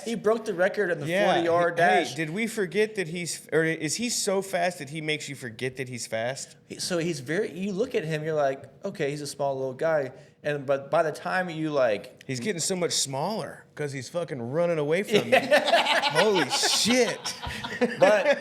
He broke the record in the 40-yard dash. Hey, did we forget that is he so fast that he makes you forget that he's fast? So he's you look at him, you're like, okay, he's a small little guy. But by the time you he's getting so much smaller because he's fucking running away from me. Holy shit. But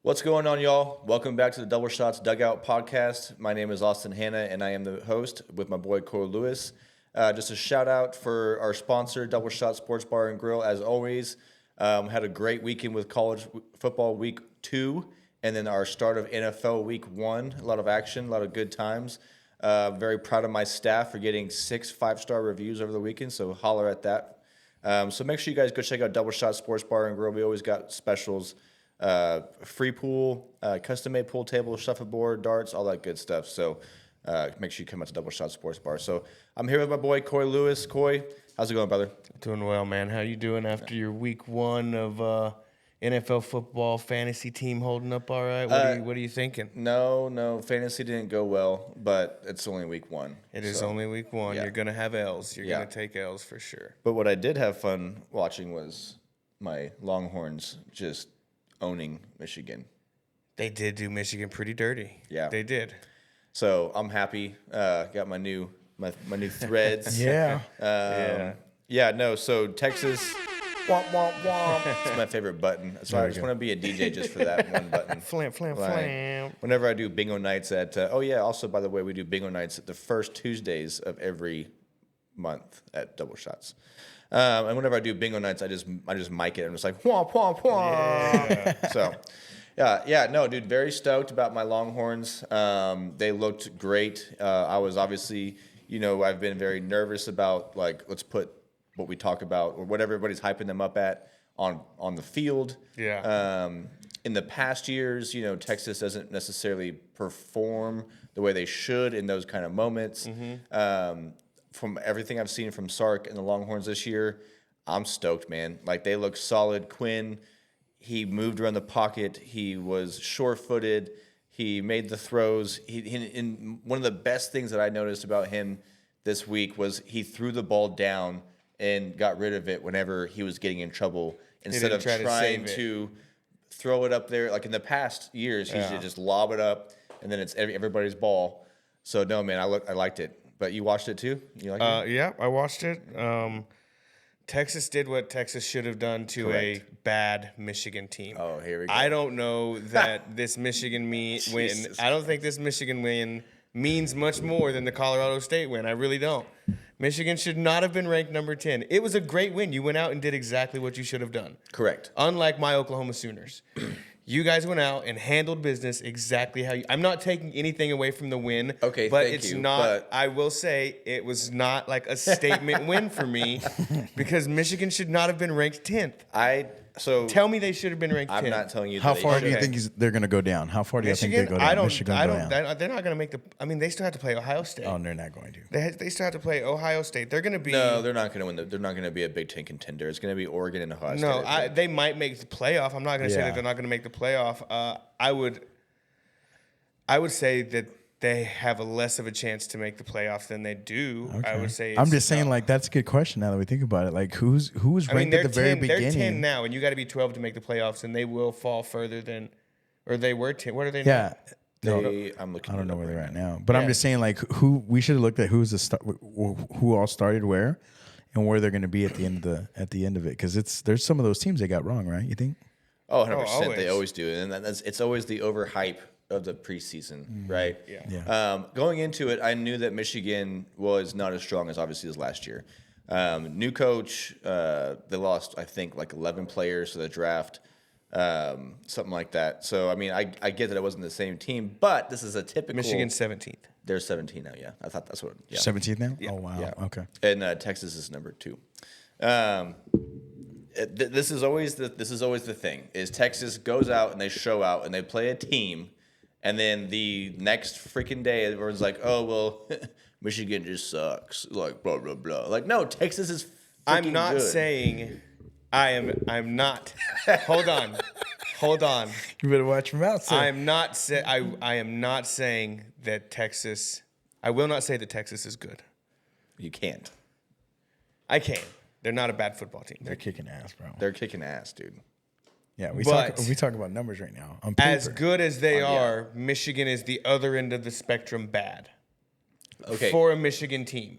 what's going on, y'all? Welcome back to the Schotts Dugout podcast. My name is Austin Hanna, and I am the host with my boy Corey Lewis. Just a shout out for our sponsor, Schotts Sports Bar and Grill. As always, had a great weekend with college football week 2, and then our start of NFL week 1. A lot of action, a lot of good times. Very proud of my staff for getting 6 5-star reviews over the weekend, so holler at that. So make sure you guys go check out Schotts Sports Bar and Grill. We always got specials. Free pool, custom-made pool table, shuffleboard, darts, all that good stuff. So make sure you come out to Schotts Sports Bar. So I'm here with my boy, Coy Lewis. Coy, how's it going, brother? Doing well, man. How you doing after your week 1 of NFL football fantasy team holding up all right? What are you thinking? No, fantasy didn't go well, but it's only week 1. It is only week 1. Yeah. You're going to have L's. You're going to take L's for sure. But what I did have fun watching was my Longhorns just owning Michigan. They did do Michigan pretty dirty. Yeah, they did. So I'm happy. Got my new threads. Yeah. No. So Texas. Womp womp womp. It's my favorite button. So I just want to be a DJ just for that one button. Flam flam flam. Whenever I do bingo nights at. Also by the way, we do bingo nights at the first Tuesdays of every month at Double Shots. And whenever I do bingo nights, I just mic it. I'm just like, womp, womp, womp. Yeah. So, no, dude, very stoked about my Longhorns. They looked great. I was obviously, I've been very nervous about, let's put what we talk about or what everybody's hyping them up at on the field. Yeah. In the past years, Texas doesn't necessarily perform the way they should in those kind of moments. Mm-hmm. From everything I've seen from Sark and the Longhorns this year, I'm stoked, man. They look solid. Quinn, he moved around the pocket. He was sure-footed. He made the throws. In one of the best things that I noticed about him this week was he threw the ball down and got rid of it whenever he was getting in trouble instead of trying to throw it up there. Like in the past years, he should just lob it up, and then it's everybody's ball. So, no, man, I liked it. But you watched it too? You liked it? Yeah, I watched it. Texas did what Texas should have done to a bad Michigan team. Oh, here we go. I don't know that this Michigan win. I don't think this Michigan win means much more than the Colorado State win. I really don't. Michigan should not have been ranked number 10. It was a great win. You went out and did exactly what you should have done. Correct. Unlike my Oklahoma Sooners. You guys went out and handled business exactly how you... I'm not taking anything away from the win. Okay, but thank it's you, not... but... I will say it was not like a statement win for me because Michigan should not have been ranked 10th. Tell me they should have been ranked 10th. I'm not telling you. How far do you think they're going to go down? How far do you think they go down? Michigan go down? They're not going to make the... I mean, they still have to play Ohio State. Oh, they're not going to. They still have to play Ohio State. They're going to be... No, they're not going to win. They're not going to be a Big Ten contender. It's going to be Oregon and Ohio State. No, they might make the playoff. I'm not going to say that they're not going to make the playoff. I would say that they have a less of a chance to make the playoff than they do. Okay. I would say. I'm just saying, that's a good question. Now that we think about it, who's ranked at the very beginning? They're 10 now, and you got to be 12 to make the playoffs, and they will fall further than, or they were 10. What are they? Yeah. Now? I'm looking. I don't know where they're at now, but I'm just saying, who we should have looked at who all started where, and where they're going to be at the end of it, because there's some of those teams they got wrong, right? You think? Oh, 100%. always. They always do. And it's always the overhype of the preseason, right? Yeah. Going into it, I knew that Michigan was not as strong as obviously as last year. New coach, they lost, I think, like 11 players to the draft, something like that. So, I mean, I get that it wasn't the same team, but this is a typical. Michigan's 17th. They're 17 now, yeah. I thought that's what. Yeah. 17th now? Yeah. Oh, wow. Yeah. Okay. And Texas is number 2. This is always the thing is Texas goes out and they show out and they play a team, and then the next freaking day everyone's like, oh well, Michigan just sucks, like blah blah blah. Like no, Texas is. I'm not good. saying I'm not. Hold on. You better watch your mouth, sir. I am not saying that Texas. I will not say that Texas is good. You can't. I can. They're not a bad football team. They're kicking ass, bro. They're kicking ass, dude. Yeah, But- we talk about numbers right now. On As paper. good as they Yeah. are, Michigan is the other end of the spectrum bad. Okay, For a Michigan team.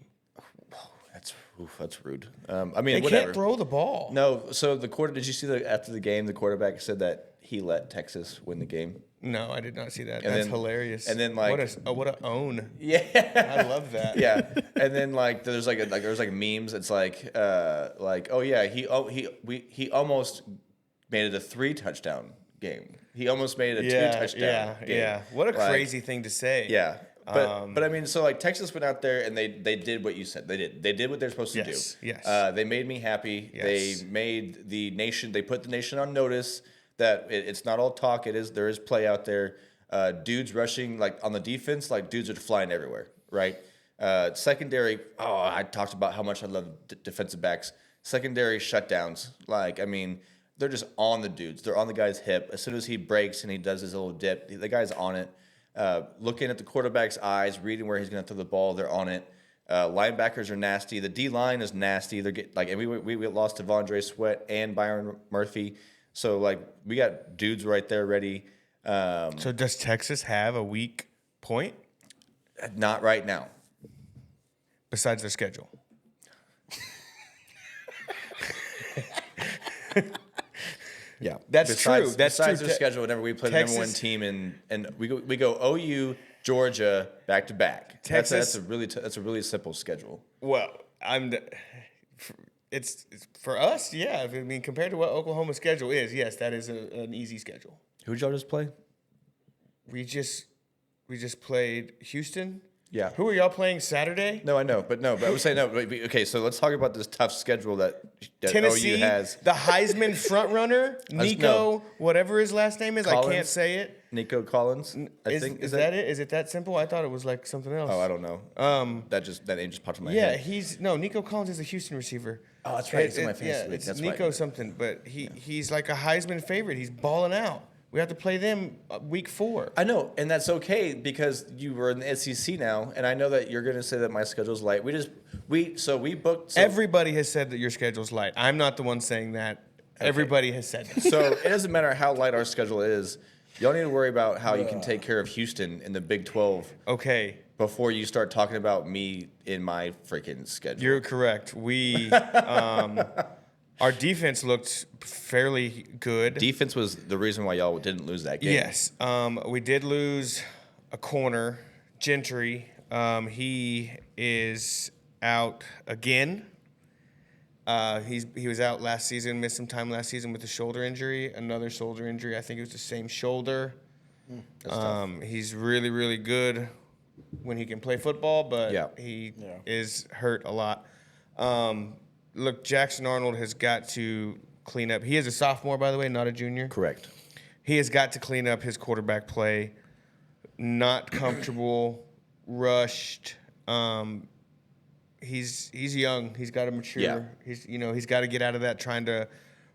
that's rude. I mean, They whatever. can't throw the ball. No, so did you see after the game, the quarterback said that he let Texas win the game? No, I did not see that. And That's then- hilarious. and then, like- what a own. Yeah. I love that. Yeah, and then like there's memes. It's like oh yeah, he almost made it a 3 touchdown game. He almost made it a 2 touchdown game. Yeah. What a Like, crazy thing to say. Yeah, but I mean, so like Texas went out there and they did what you said. They did what they're supposed to do. Yes. They made me happy. Yes. They made the nation. They put the nation on notice that it's not all talk. There is play out there. Dudes rushing like on the defense, like dudes are flying everywhere, right? Secondary. Oh, I talked about how much I love defensive backs. Secondary shutdowns. Like I mean, they're just on the dudes. They're on the guy's hip. As soon as he breaks and he does his little dip, the guy's on it. Looking at the quarterback's eyes, reading where he's going to throw the ball, they're on it. Linebackers are nasty. The D line is nasty. And we lost Devondre Sweat and Byron Murphy. So like we got dudes right there ready. So does Texas have a weak point Not right now. besides their schedule? Yeah, That's true. That's besides true. their schedule, whenever we play the number 1 Texas- team, and we go OU, Georgia, back to back. Texas- That's a really simple schedule. Well, it's for us, yeah. I mean, compared to what Oklahoma's schedule is, yes, that is an easy schedule. Who'd y'all just play? We just played Houston. Yeah. Who are y'all playing Saturday? No, I know, but I would say no. Okay, so let's talk about this tough schedule that Tennessee OU has. the Heisman frontrunner, Nico, whatever his last name is. I Collins? can't say it. Nico Collins, I Is, think. is that it? Is it that simple? I thought it was like something else. Oh, I don't know. That name just popped in my Yeah, head. Nico Collins is a Houston receiver. Oh, that's right. It's in my fantasy league. It's That's Nico right. something, but he's like a Heisman favorite. He's balling out. We have to play them week 4. I know, and that's okay because you were in the SEC now, and I know that you're going to say that my schedule's light. We booked. Everybody has said that your schedule's light. I'm not the one saying that. Everybody has said that. So it doesn't matter how light our schedule is. Y'all need to worry about how you can take care of Houston in the Big 12 Okay, before you start talking about me in my freaking schedule. you're correct. We our defense looked fairly good. Defense was the reason why y'all didn't lose that game. Yes, we did lose a corner, Gentry. He is out again. He was out last season, missed some time last season with a shoulder injury, another shoulder injury. I think it was the same shoulder. That's tough. He's really, really good when he can play football, but Yeah. he is hurt a lot. Look, Jackson Arnold has got to clean up. He is a sophomore, by the way, not a junior. Correct. He has got to clean up his quarterback play. Not comfortable, rushed. He's young. He's got to mature. Yeah. He's got to get out of that trying to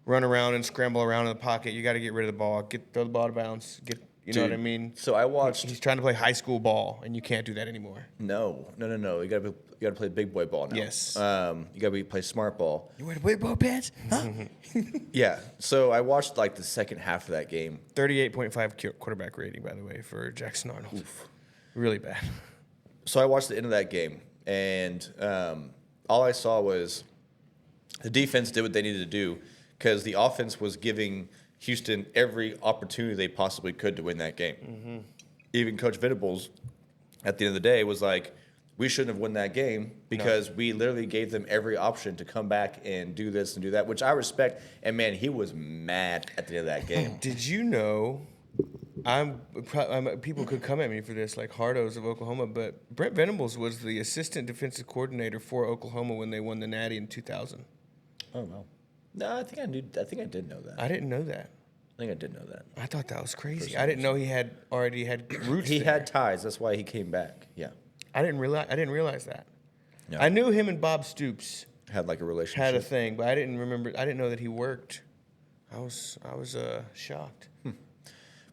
run around and scramble around in the pocket. You got to get rid of the ball. Throw the ball out of bounds. Know what I mean? So I watched. He's trying to play high school ball, and you can't do that anymore. No. You gotta play big boy ball now. Yes. You gotta play smart ball. You wear the big boy pants? Huh? Yeah. So I watched like the second half of that game. 38.5 quarterback rating, by the way, for Jackson Arnold. Really bad. So I watched the end of that game, and all I saw was the defense did what they needed to do because the offense was giving Houston every opportunity they possibly could to win that game. Mm-hmm. Even Coach Venables, at the end of the day, was like, we shouldn't have won that game because we literally gave them every option to come back and do this and do that, which I respect. And, man, he was mad at the end of that game. Did you know, people could come at me for this, like Hardos of Oklahoma, but Brent Venables was the assistant defensive coordinator for Oklahoma when they won the Natty in 2000. Oh, wow. No, I think I did know that. I didn't know that. I think I did know that. I thought that was crazy. I didn't know he had already had roots. He there. had ties. That's why he came back. Yeah. I didn't realize that. No. I knew him and Bob Stoops Had like a relationship. had a thing, but I didn't know that he worked. I was shocked.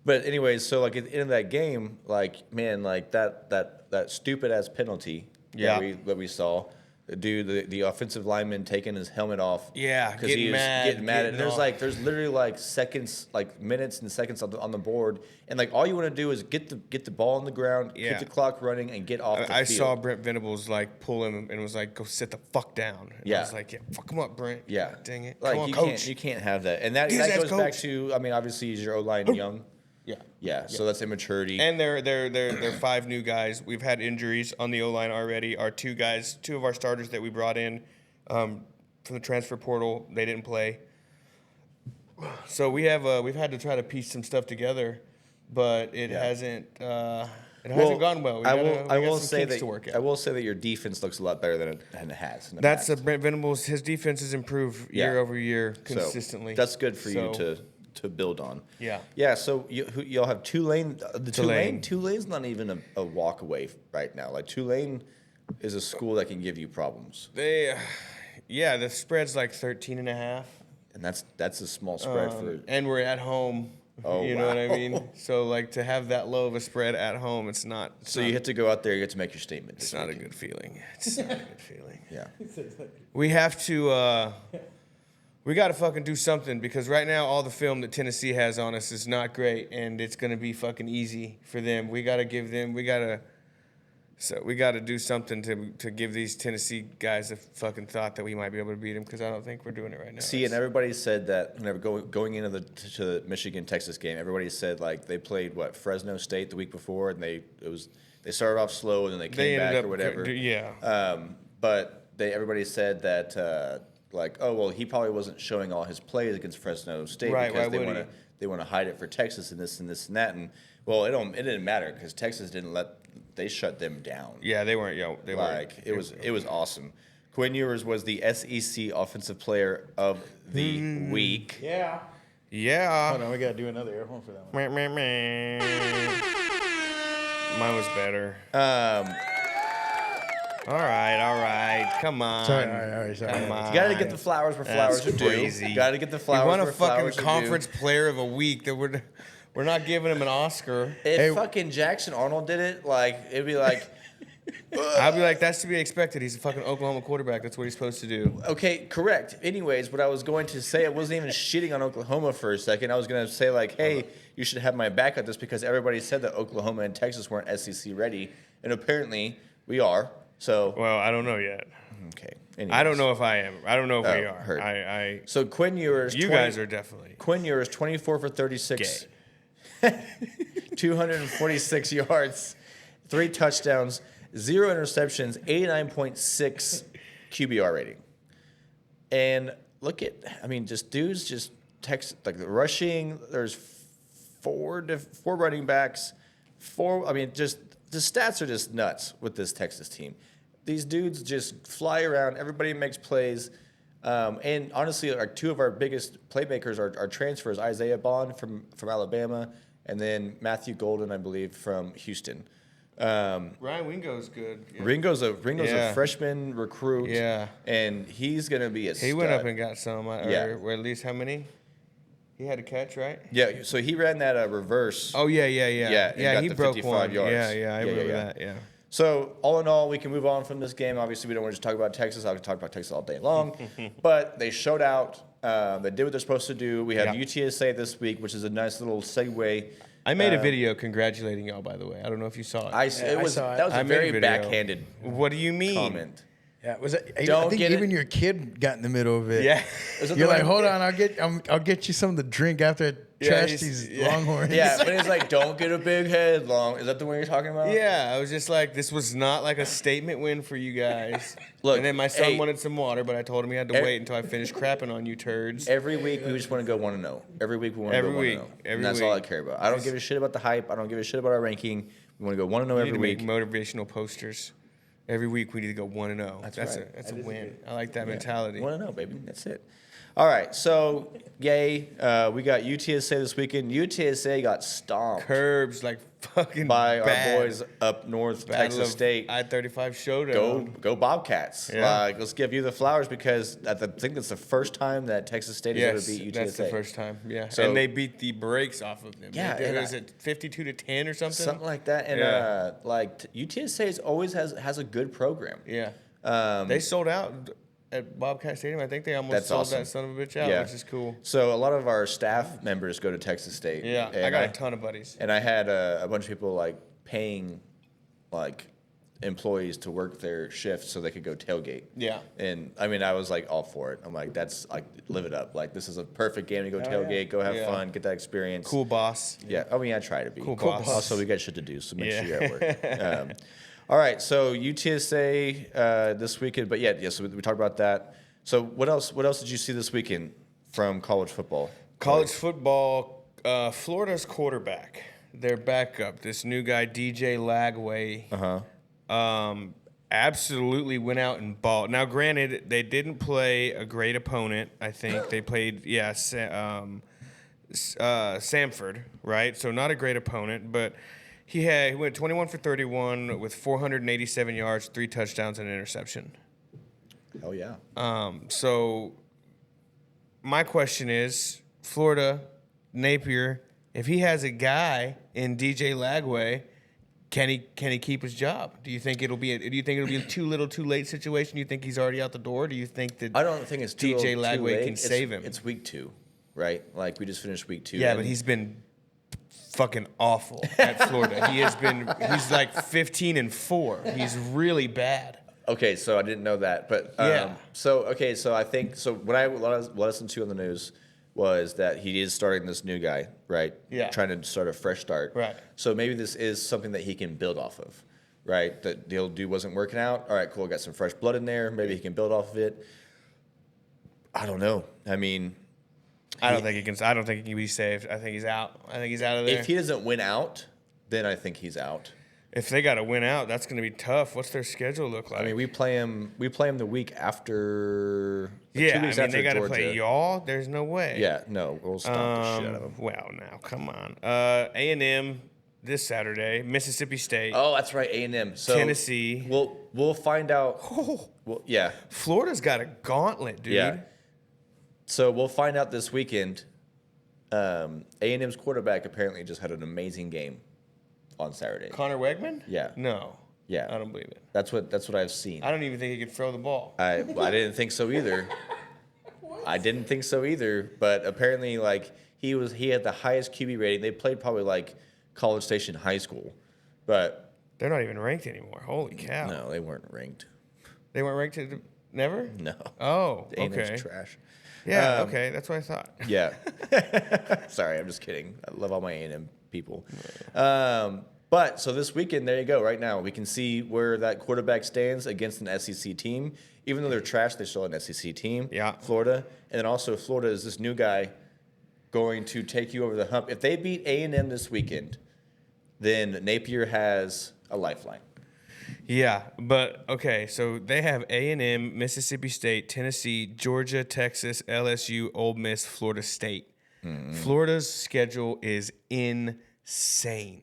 But anyways, so like at the end of that game, like, man, like that stupid ass penalty that we saw. The dude, the offensive lineman taking his helmet off. Yeah, because he was getting mad. And there's literally like seconds, like minutes and seconds on the board, and like all you want to do is get the ball on the ground, keep the clock running, and get off the field. I saw Brent Venables like pull him and was like, "Go sit the fuck down." And I was like, "Yeah, fuck him up, Brent." Yeah, God dang it. Like come on, you coach. you can't have that, and that goes back to. I mean, obviously, is your O-line young? Yeah. So that's immaturity. And they're 5 new guys. We've had injuries on the O-line already. Our 2 of our starters that we brought in from the transfer portal, they didn't play. So we've had to try to piece some stuff together, but it hasn't gone well. I will say that your defense looks a lot better than it has. That's Brent Venables. His defense has improved year over year consistently. So that's good for you to build on. Yeah. Yeah, so y'all have Tulane. Tulane's not even a walk away right now. Like, Tulane is a school that can give you problems. The spread's like 13.5. And that's a small spread and we're at home. Oh, you know what I mean? So, like, to have that low of a spread at home, it's not. You have to go out there, you get to make your statement. It's not a good feeling. It's not a good feeling. Yeah. We have to. We got to fucking do something because right now all the film that Tennessee has on us is not great, and it's gonna be fucking easy for them. We gotta give them. We gotta do something to give these Tennessee guys a fucking thought that we might be able to beat them because I don't think we're doing it right now. See, and everybody said that whenever going into the Michigan-Texas game, everybody said like they played Fresno State the week before, and they started off slow and then they came back or whatever. Yeah. But everybody said that. Like, oh, well, he probably wasn't showing all his plays against Fresno State because they want to hide it for Texas and this and this and that. And, well, it didn't matter because Texas they shut them down. Yeah, they weren't. It was awesome. Quinn Ewers was the SEC Offensive Player of the Week. Yeah. Yeah. Oh, no, we got to do another air horn for that one. Mine was better. All right. Come on. Sorry. Come on. You got to get the flowers where flowers are due. Crazy. Got to get the flowers where where flowers are due. You won a fucking conference player of a week that we're not giving him an Oscar. If fucking Jackson Arnold did it, like, it'd be like... I'd be like, that's to be expected. He's a fucking Oklahoma quarterback. That's what he's supposed to do. Okay, correct. Anyways, what I was going to say, I wasn't even shitting on Oklahoma for a second. I was going to say, like, hey, you should have my back at this because everybody said that Oklahoma and Texas weren't SEC ready, and apparently we are. So, well, I don't know yet. Okay. Anyways. I don't know if I am. I don't know if we are. Heard. So Quinn Ewers. You guys are definitely. Quinn Ewers, 24 for 36. 246 yards, 3 touchdowns, 0 interceptions, 89.6 QBR rating. And look at, like the rushing, there's 4 running backs, 4, just the stats are just nuts with this Texas team. These dudes just fly around. Everybody makes plays. And honestly, 2 of our biggest playmakers are transfers, Isaiah Bond from Alabama and then Matthew Golden, I believe, from Houston. Ryan Wingo's good. Yeah. Ringo's a freshman recruit. Yeah. And he's going to be a stud. He went up and got some. Or at least how many? He had a catch, right? Yeah, so he ran that reverse. Oh, yeah. Yeah, he broke 1. Yards. I remember that, yeah. So, all in all, we can move on from this game. Obviously, we don't want to just talk about Texas. I could talk about Texas all day long. But they showed out. They did what they're supposed to do. We have UTSA this week, which is a nice little segue. I made a video congratulating y'all, by the way. I don't know if you saw it. That was a very backhanded What do you mean? comment. Yeah, was it? I Don't think get even it. your kid got in the middle of it. Yeah. Is it You're the like, one- hold on, I'll get you something to drink after I trash these Longhorns. Yeah, but it's like, don't get a big head long. Is that the one you're talking about? Yeah, I was just like, this was not like a statement win for you guys. Look, and then my son hey. wanted some water, but I told him he had to wait until I finished crapping on you turds. Every week we just want to go 1-0. Every week we want to go 1-0. Every week. And that's all I care about. I don't give a shit about the hype. I don't give a shit about our ranking. We want to go 1-0 We every need to week. make motivational posters. Every week we need to go 1-0. That's right. a win. I like that mentality. 1-0, baby. That's it. All right, so yay, we got UTSA this weekend. UTSA got stomped Curbs like fucking by bad. our boys up north, Battle Texas of State. I-35 showdown. Go Bobcats! Yeah. Like, let's give you the flowers because I think that's the first time that Texas State has ever Yes, beat UTSA. that's the first time. Yeah, So- and they beat the brakes off of them. Yeah, They did- and was it 52-10 or something? Something like that, and Yeah. UTSA always has a good program. Yeah, Um, they sold out at Bobcat Stadium. I think they almost That's sold awesome. that son of a bitch out, Yeah. which is cool. So a lot of our staff members go to Texas State. Yeah, and I got a ton of buddies. And I had a bunch of people like paying like employees to work their shifts so they could go tailgate. Yeah. And I mean, I was like all for it. I'm like, that's like, live it up. Like, this is a perfect game to go tailgate, go have Yeah. fun, get that experience. Cool boss. Yeah. I mean, I try to be. Cool boss. Also, we got shit to do, so make Yeah. sure you're at work. All right. So UTSA this weekend, but yeah, so we talked about that. So what else did you see this weekend from college football? College football, Florida's quarterback, their backup, this new guy, DJ Lagway, absolutely went out and balled. Now, granted, they didn't play a great opponent. I think they played, Samford, right? So not a great opponent, but he went 21 for 31 with 487 yards, 3 touchdowns, and an interception. Oh yeah. So my question is, Florida, Napier, if he has a guy in DJ Lagway, can he keep his job? Do you think it'll be a too little, too late situation? Do you think he's already out the door? Do you think that I don't think it's too DJ too Lagway late. can save him? It's week 2, right? Like we just finished week 2. Yeah, and but he's been fucking awful at Florida. He's like 15-4. He's really bad. okay. So I didn't know that, but Yeah. So I think what I listened to on the news was that he is starting this new guy, right? Yeah. Trying to start a fresh start. Right. So maybe this is something that he can build off of, right? That the old dude wasn't working out. All right, cool. Got some fresh blood in there. Maybe he can build off of it. I don't know. I mean, I don't think he can be saved. I think he's out. I think he's out of there. if he doesn't win out, then I think he's out. If they got to win out, that's going to be tough. What's their schedule look like? I mean, we play him the week after. 2 yeah, weeks I mean, after they got to Georgia. play y'all. There's no way. Yeah, no, we'll stomp the shit out of him. Well, now, come on. A&M this Saturday, Mississippi State, Oh, that's right, A&M. So Tennessee. We'll find out. Well, yeah, Florida's got a gauntlet, dude. yeah. So we'll find out this weekend. A&M's quarterback apparently just had an amazing game on Saturday. Connor Wegman? Yeah. No. Yeah. I don't believe it. That's what I've seen. I don't even think he could throw the ball. I didn't think so either. I didn't think so either. But apparently, like he had the highest QB rating. They played probably like College Station High School, but They're not even ranked anymore. Holy cow. no, they weren't ranked. They weren't ranked never? No. Oh, A&M's okay. trash. Yeah, Um, okay. That's what I thought. Yeah. Sorry, I'm just kidding. I love all my A&M people. But so this weekend, there you go. Right now, we can see where that quarterback stands against an SEC team. Even though they're trash, they're still an SEC team. Yeah. Florida, and then also Florida is this new guy going to take you over the hump. If they beat A&M this weekend, then Napier has a lifeline. Yeah, but okay, so they have A&M, Mississippi State, Tennessee, Georgia, Texas, LSU, Ole Miss, Florida State. Florida's schedule is insane.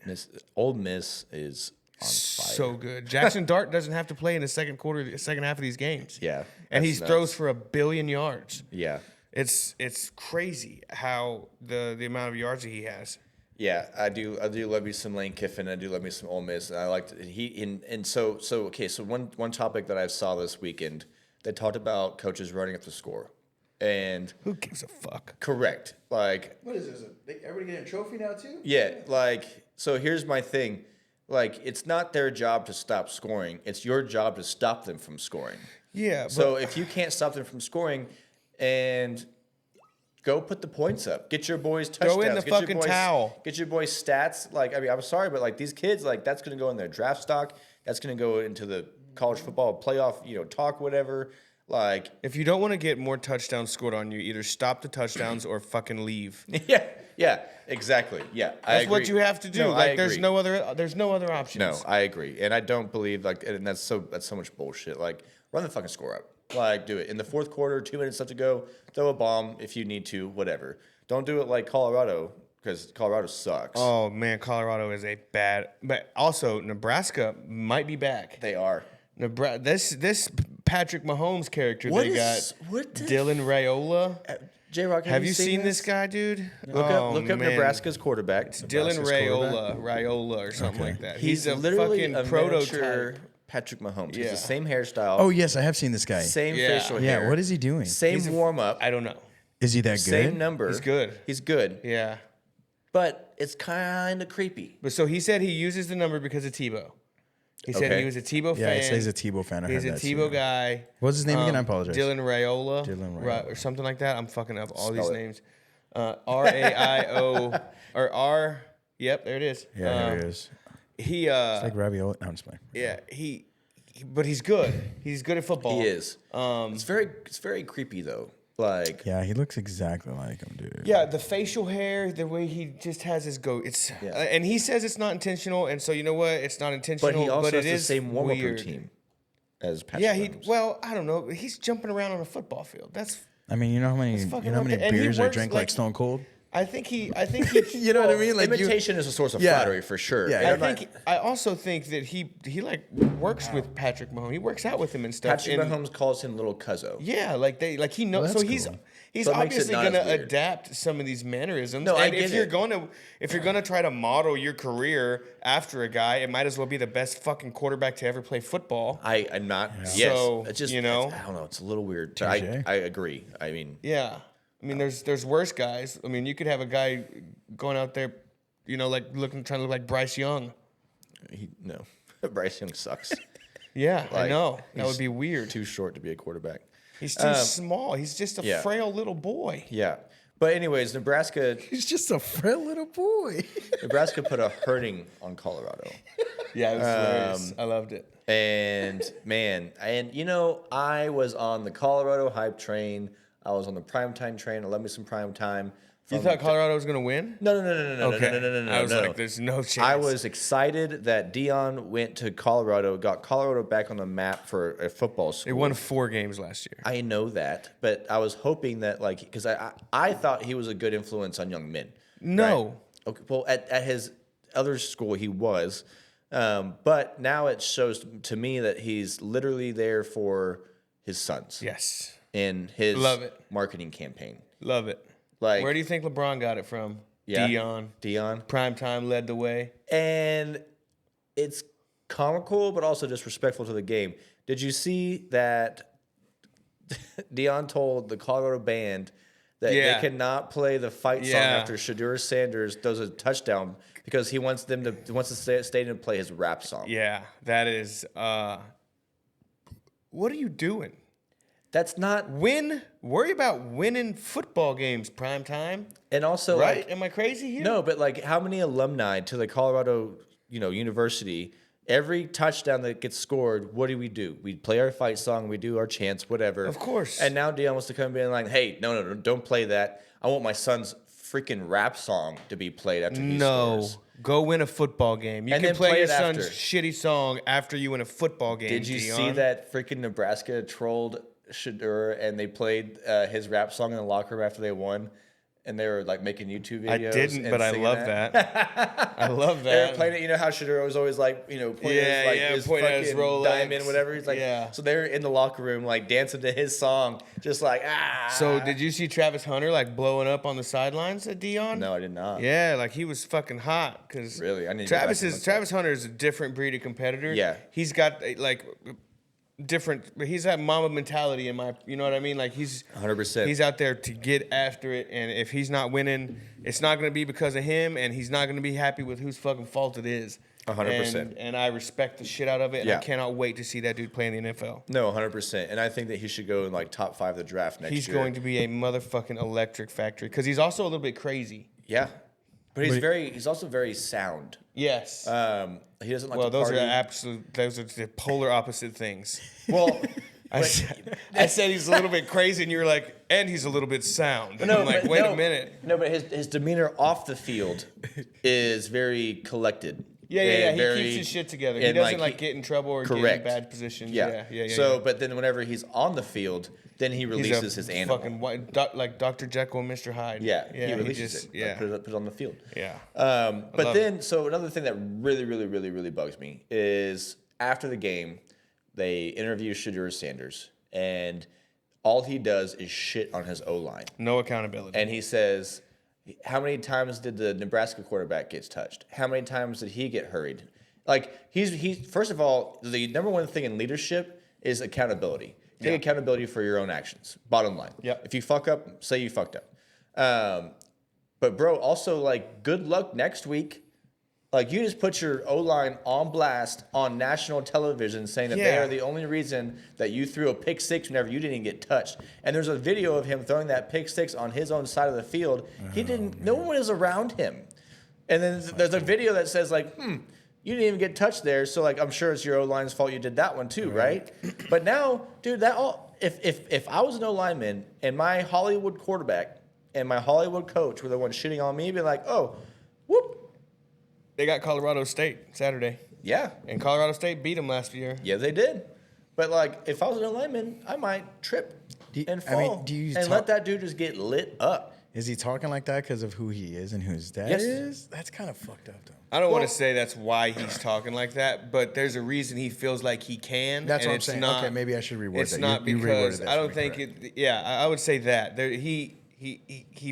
Ole Miss is on fire. So good. Jackson Dart doesn't have to play in the second half of these games. Yeah, And he that's throws nuts. for 1 billion yards. Yeah. It's crazy how the amount of yards that he has. Yeah, I do love me some Lane Kiffin. I do love me some Ole Miss. And I liked so one topic that I saw this weekend, they talked about coaches running up the score, and Who gives a fuck? correct, like What is this? Everybody getting a trophy now too? yeah, like so. Here's my thing, like it's not their job to stop scoring; it's your job to stop them from scoring. Yeah. So if you can't stop them from scoring, and go put the points up, get your boys touchdowns, Throw in the get your fucking boys, towel. get your boys stats. Like, I mean, I'm sorry, but like these kids, like that's gonna go in their draft stock. That's gonna go into the college football playoff, talk, whatever. Like, if you don't want to get more touchdowns scored on you, either stop the touchdowns or fucking leave. yeah, exactly. Yeah, That's what you have to do. No, like, there's no other options. No, I agree, and I don't believe and that's so much bullshit. Like, run the fucking score up. Like, do it in the fourth quarter, 2 minutes left to go. Throw a bomb if you need to, whatever. Don't do it like Colorado, because Colorado sucks. Oh man, Colorado is a bad. But also Nebraska might be back. They are. This Patrick Mahomes character got Dylan Raiola. J-Rock, have you seen this guy, dude? Look up Nebraska's quarterback. Dylan Raiola or something like that. He's a literally fucking a prototype. Patrick Mahomes. Yeah. He's the same hairstyle. Oh yes, I have seen this guy. Same facial hair. Yeah, what is he doing? Same warm up. I don't know. Is he that good? Same number. He's good. He's good. Yeah. But it's kind of creepy. But so he said he uses the number because of Tebow. He said he was a Tebow fan. Yeah, he says he's a Tebow fan. He's a Tebow guy. What's his name again? I apologize. Dylan Raiola. Or something like that. I'm fucking up all these names. Raio or R. Yep, there it is. Yeah, there it is. It's like ravioli. No, I'm just playing. Yeah, but he's good. He's good at football. He is. It's very creepy though. Like, yeah, he looks exactly like him, dude. Yeah, the facial hair, the way he just has his and he says it's not intentional, and so you know what? It's not intentional, but he also has it the is same warm-up weird. routine as Patrick. Yeah, I don't know. He's jumping around on a football field. I mean, you know how many beers I drank like Stone Cold? I think he you know what I mean? Like imitation is a source of flattery for sure. Yeah, I also think that he like works with Patrick Mahomes. He works out with him and stuff. Patrick Mahomes calls him little cuzzo. Yeah, he knows. Well, so cool. he's So it makes it obviously not going as to weird. adapt some of these mannerisms. No, I and get if you're gonna try to model your career after a guy, it might as well be the best fucking quarterback to ever play football. I'm not. Yeah. Yes, So, it's just you know. I don't know. It's a little weird. But I agree. I mean, Yeah. I mean, there's worse guys. I mean, you could have a guy going out there, like trying to look like Bryce Young. no, Bryce Young sucks. Yeah, I Like, know. That would he's be weird. Too short to be a quarterback. He's too small. He's just a frail little boy. Yeah. But anyways, Nebraska He's just a frail little boy. put a hurting on Colorado. Yeah, it was hilarious. I loved it. And man, I was on the Colorado hype train. I was on the primetime train. I love me some primetime. You thought Colorado was going to win? No. I was like, there's no chance. I was excited that Dion went to Colorado, got Colorado back on the map for a football school. They won 4 games last year. I know that, but I was hoping that, because I thought he was a good influence on young men. No. Right? Okay, well, at his other school, he was. But now it shows to me that he's literally there for his sons. Yes. In his Love it. marketing campaign. Love it. Like, where do you think LeBron got it from? Yeah. Dion. Primetime led the way. And it's comical, but also disrespectful to the game. Did you see that Dion told the Colorado band that they cannot play the fight song after Shadur Sanders does a touchdown because he wants the stadium to play his rap song? Yeah, that is. What are you doing? That's not Worry about winning football games prime time. And also, right? Am I crazy here? No, but how many alumni to the Colorado, university? Every touchdown that gets scored, what do? We play our fight song, we do our chants, whatever. Of course. And now Dion wants to come in and like, hey, no, don't play that. I want my son's freaking rap song to be played after he scores. Go win a football game. You And can then play play your it son's after. shitty song after you win a football game. Did you Dion. see that freaking Nebraska trolled Shadur and they played his rap song in the locker room after they won? And they were making YouTube videos. I didn't, but I love that. I love that. They were playing it. You know how Shadur was always pointing at his pointing at his fucking Rolex. diamond, whatever. He's so they're in the locker room dancing to his song, just So did you see Travis Hunter blowing up on the sidelines at Dion? No, I did not. Yeah, he was fucking hot because Really, I need to go back and look Travis Hunter is a different breed of competitor. Yeah, he's got different. He's that Mamba mentality in my. You know what I mean? Like he's 100%. He's out there to get after it, and if he's not winning, it's not going to be because of him, and he's not going to be happy with whose fucking fault it is. 100%. And I respect the shit out of it, and I cannot wait to see that dude play in the NFL. No, 100%. And I think that he should go in like top 5 of the draft next year. He's going to be a motherfucking electric factory because he's also a little bit crazy. Yeah. But he's also very sound. Yes. He doesn't like to those party. those are the polar opposite things. Well, I said he's a little bit crazy, and you were like, and he's a little bit sound. And I'm like, wait a minute. No, but his demeanor off the field is very collected. Yeah. He keeps his shit together. He doesn't like get in trouble or get in bad positions. Yeah. So, but then whenever he's on the field, then he releases his animal. Fucking like Dr. Jekyll and Mr. Hyde. Yeah. He releases it. Yeah. Put it on the field. Yeah. But then, so another thing that really, really, really, really bugs me is after the game, they interview Shedeur Sanders, and all he does is shit on his O-line. No accountability. And he says, how many times did the Nebraska quarterback get touched? How many times did he get hurried? Like, he's first of all, the number one thing in leadership is accountability. Take accountability for your own actions. Bottom line. Yep. If you fuck up, say you fucked up. But bro, also like, good luck next week. Like, you just put your O-line on blast on national television saying that they are the only reason that you threw a pick six whenever you didn't get touched. And there's a video of him throwing that pick six on his own side of the field. No one was around him. And then there's a video that says like, you didn't even get touched there. So like, I'm sure it's your O-line's fault you did that one too, right? But now, dude, if I was an O-lineman and my Hollywood quarterback and my Hollywood coach were the ones shitting on me, be like, oh, whoop. They got Colorado State Saturday. Yeah. And Colorado State beat them last year. Yeah, they did. But, like, if I was an lineman, I might trip and fall let that dude just get lit up. Is he talking like that because of who he is and who his dad is? That's kind of fucked up, though. I don't want to say that's why he's talking like that, but there's a reason he feels like he can. That's what I'm saying. Okay, maybe I should reword that. It's not because I don't think it. Yeah, I would say that he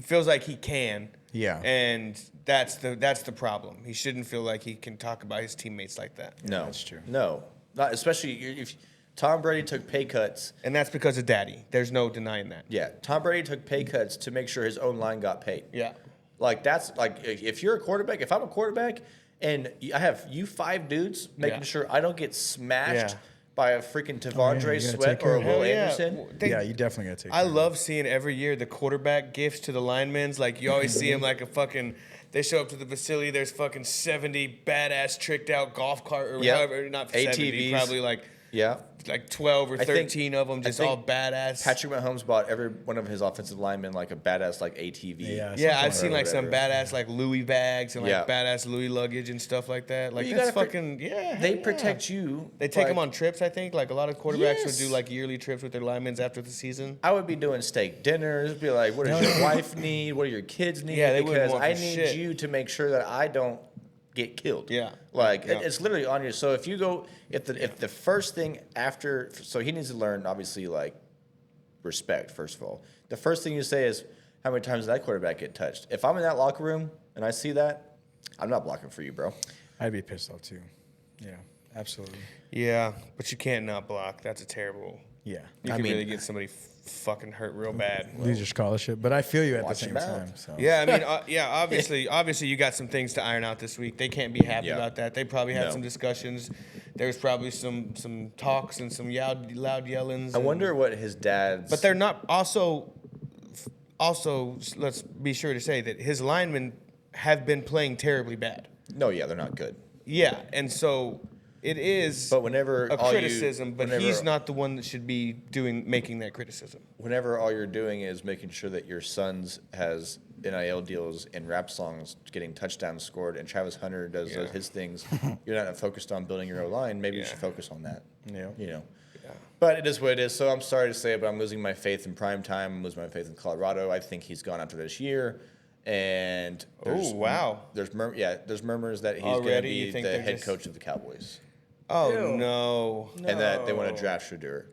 feels like he can. Yeah. And that's the problem. He shouldn't feel like he can talk about his teammates like that. No, that's true. No, not especially if Tom Brady took pay cuts, and that's because of Daddy. There's no denying that. Yeah, Tom Brady took pay cuts to make sure his own line got paid. Yeah, like that's like if you're a quarterback, if I'm a quarterback, and I have you 5 dudes making sure I don't get smashed. By a freaking Tavondre Sweat or a Will Anderson. You definitely got to take I love seeing every year the quarterback gifts to the linemen. Like, you always see them like a fucking... They show up to the facility, there's fucking 70 badass tricked out golf cart or however, not 70, probably like... Yeah. Like 12 or 13 of them, just all badass. Patrick Mahomes bought every one of his offensive linemen like a badass like ATV. Yeah, I've seen like some badass like Louis bags and like badass Louis luggage and stuff like that. Like that's fucking They protect you. They take them on trips. I think like a lot of quarterbacks would do like yearly trips with their linemen after the season. I would be doing steak dinners. Be like, what does your wife need? What do your kids need? Yeah, because I need you to make sure that I don't get killed. Yeah. Like it's literally on you. So if you go, if the first thing after, so he needs to learn obviously like respect first of all. The first thing you say is, how many times did that quarterback get touched? If I'm in that locker room and I see that, I'm not blocking for you, bro. I'd be pissed off too. Yeah, absolutely. Yeah, but you can't not block. That's a terrible. Yeah, you can really get somebody fucking hurt real bad. Lose your scholarship, but I feel you at the same time. So. Yeah, I mean, obviously, you got some things to iron out this week. They can't be happy about that. They probably had some discussions. There's probably some talks and some loud yellings. I wonder what his dad's. But they're not. Also, let's be sure to say that his linemen have been playing terribly bad. No, yeah, they're not good. Yeah, and so. It is but whenever a criticism, but he's not the one that should be making that criticism. Whenever all you're doing is making sure that your son's has NIL deals and rap songs getting touchdowns scored and Travis Hunter does his things, you're not focused on building your O-line. Maybe you should focus on that. Yeah. You know. Yeah. But it is what it is. So I'm sorry to say it, but I'm losing my faith in prime time. I'm losing my faith in Colorado. I think he's gone after this year. And there's murmurs that he's going to be the head coach of the Cowboys. Oh, no. And that they want to draft Shedeur.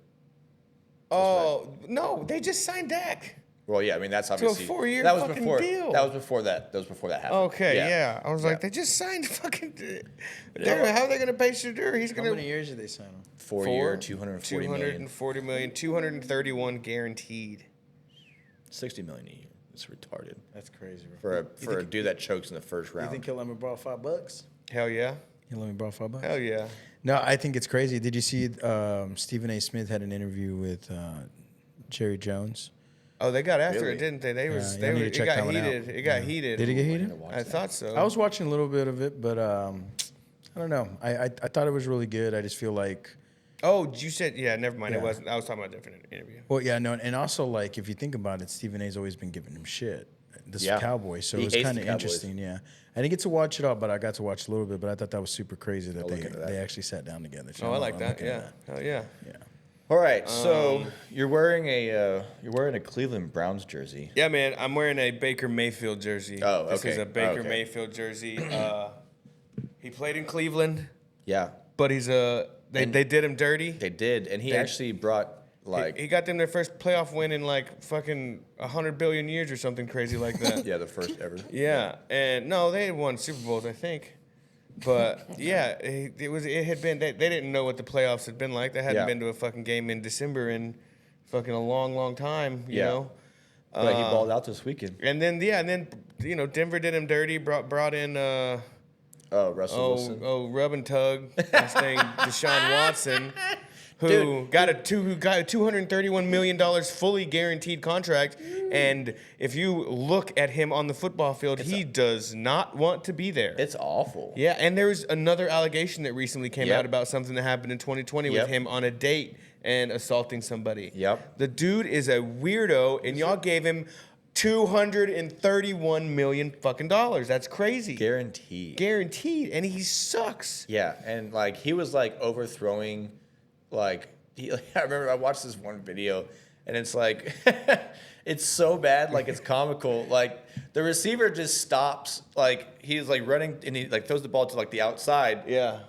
Oh, no. They just signed Dak. Well, yeah, I mean that's obviously 4-year that was fucking before deal. That was before that happened. Okay, yeah. I was like, they just signed fucking. How are they gonna pay Shadur? He's How gonna many years did they sign him? 4-year, 240 million. 240 million, 231 guaranteed. 60 million a year. It's retarded That's crazy, bro. for a dude that chokes in the first round. You think he'll let me borrow $5? Hell yeah. He'll let me borrow $5? Hell yeah. No, I think it's crazy. Did you see Stephen A. Smith had an interview with Jerry Jones? Oh, they got after Really? it, didn't they? They was you they need were, to check it got that one out. heated. It got heated. Did it get heated? I thought so. I was watching a little bit of it, but I don't know. I thought it was really good. I just feel like, Oh, you said never mind. It Yeah. wasn't. I was talking about a different interview. well, yeah, no, and also like if you think about it, Stephen A's always been giving him shit. This Yeah. Cowboys, so He it was hates kind the of Cowboys. interesting. Yeah, I didn't get to watch it all, but I got to watch a little bit. But I thought that was super crazy that I'll look into that. they actually sat down together. So Oh, I I'm- like I'm that. looking at Yeah. Hell yeah. Yeah. All right, so you're wearing a Cleveland Browns jersey. Yeah, man. I'm wearing a Baker Mayfield jersey. Oh, This is okay. a Baker Okay. Mayfield jersey. He played in Cleveland, Yeah, but he's they did him dirty. they did, and he They- actually brought like He got them their first playoff win in like fucking 100 billion years or something crazy like that. yeah the first ever. Yeah, and no, they had won Super Bowls, I think. But yeah, it had been they didn't know what the playoffs had been like. They hadn't Yeah. been to a fucking game in December in fucking a long time, you Yeah. know. But he balled out this weekend. And then Denver did him dirty. Brought in Oh, Russell Wilson. rub and tug, this thing Deshaun Watson, who Dude. got a $231 million fully guaranteed contract. And if you look at him on the football field, he does not want to be there. It's awful. Yeah, and there was another allegation that recently came Yep. out about something that happened in 2020 Yep. with him on a date and assaulting somebody. Yep. The dude is a weirdo, and y'all gave him $231 million fucking dollars. That's crazy. Guaranteed, and he sucks. Yeah, and like he was like overthrowing, like I remember I watched this one video, and it's like it's so bad, like it's comical. Like the receiver just stops, like he's like running, and he like throws the ball to like the outside, Yeah.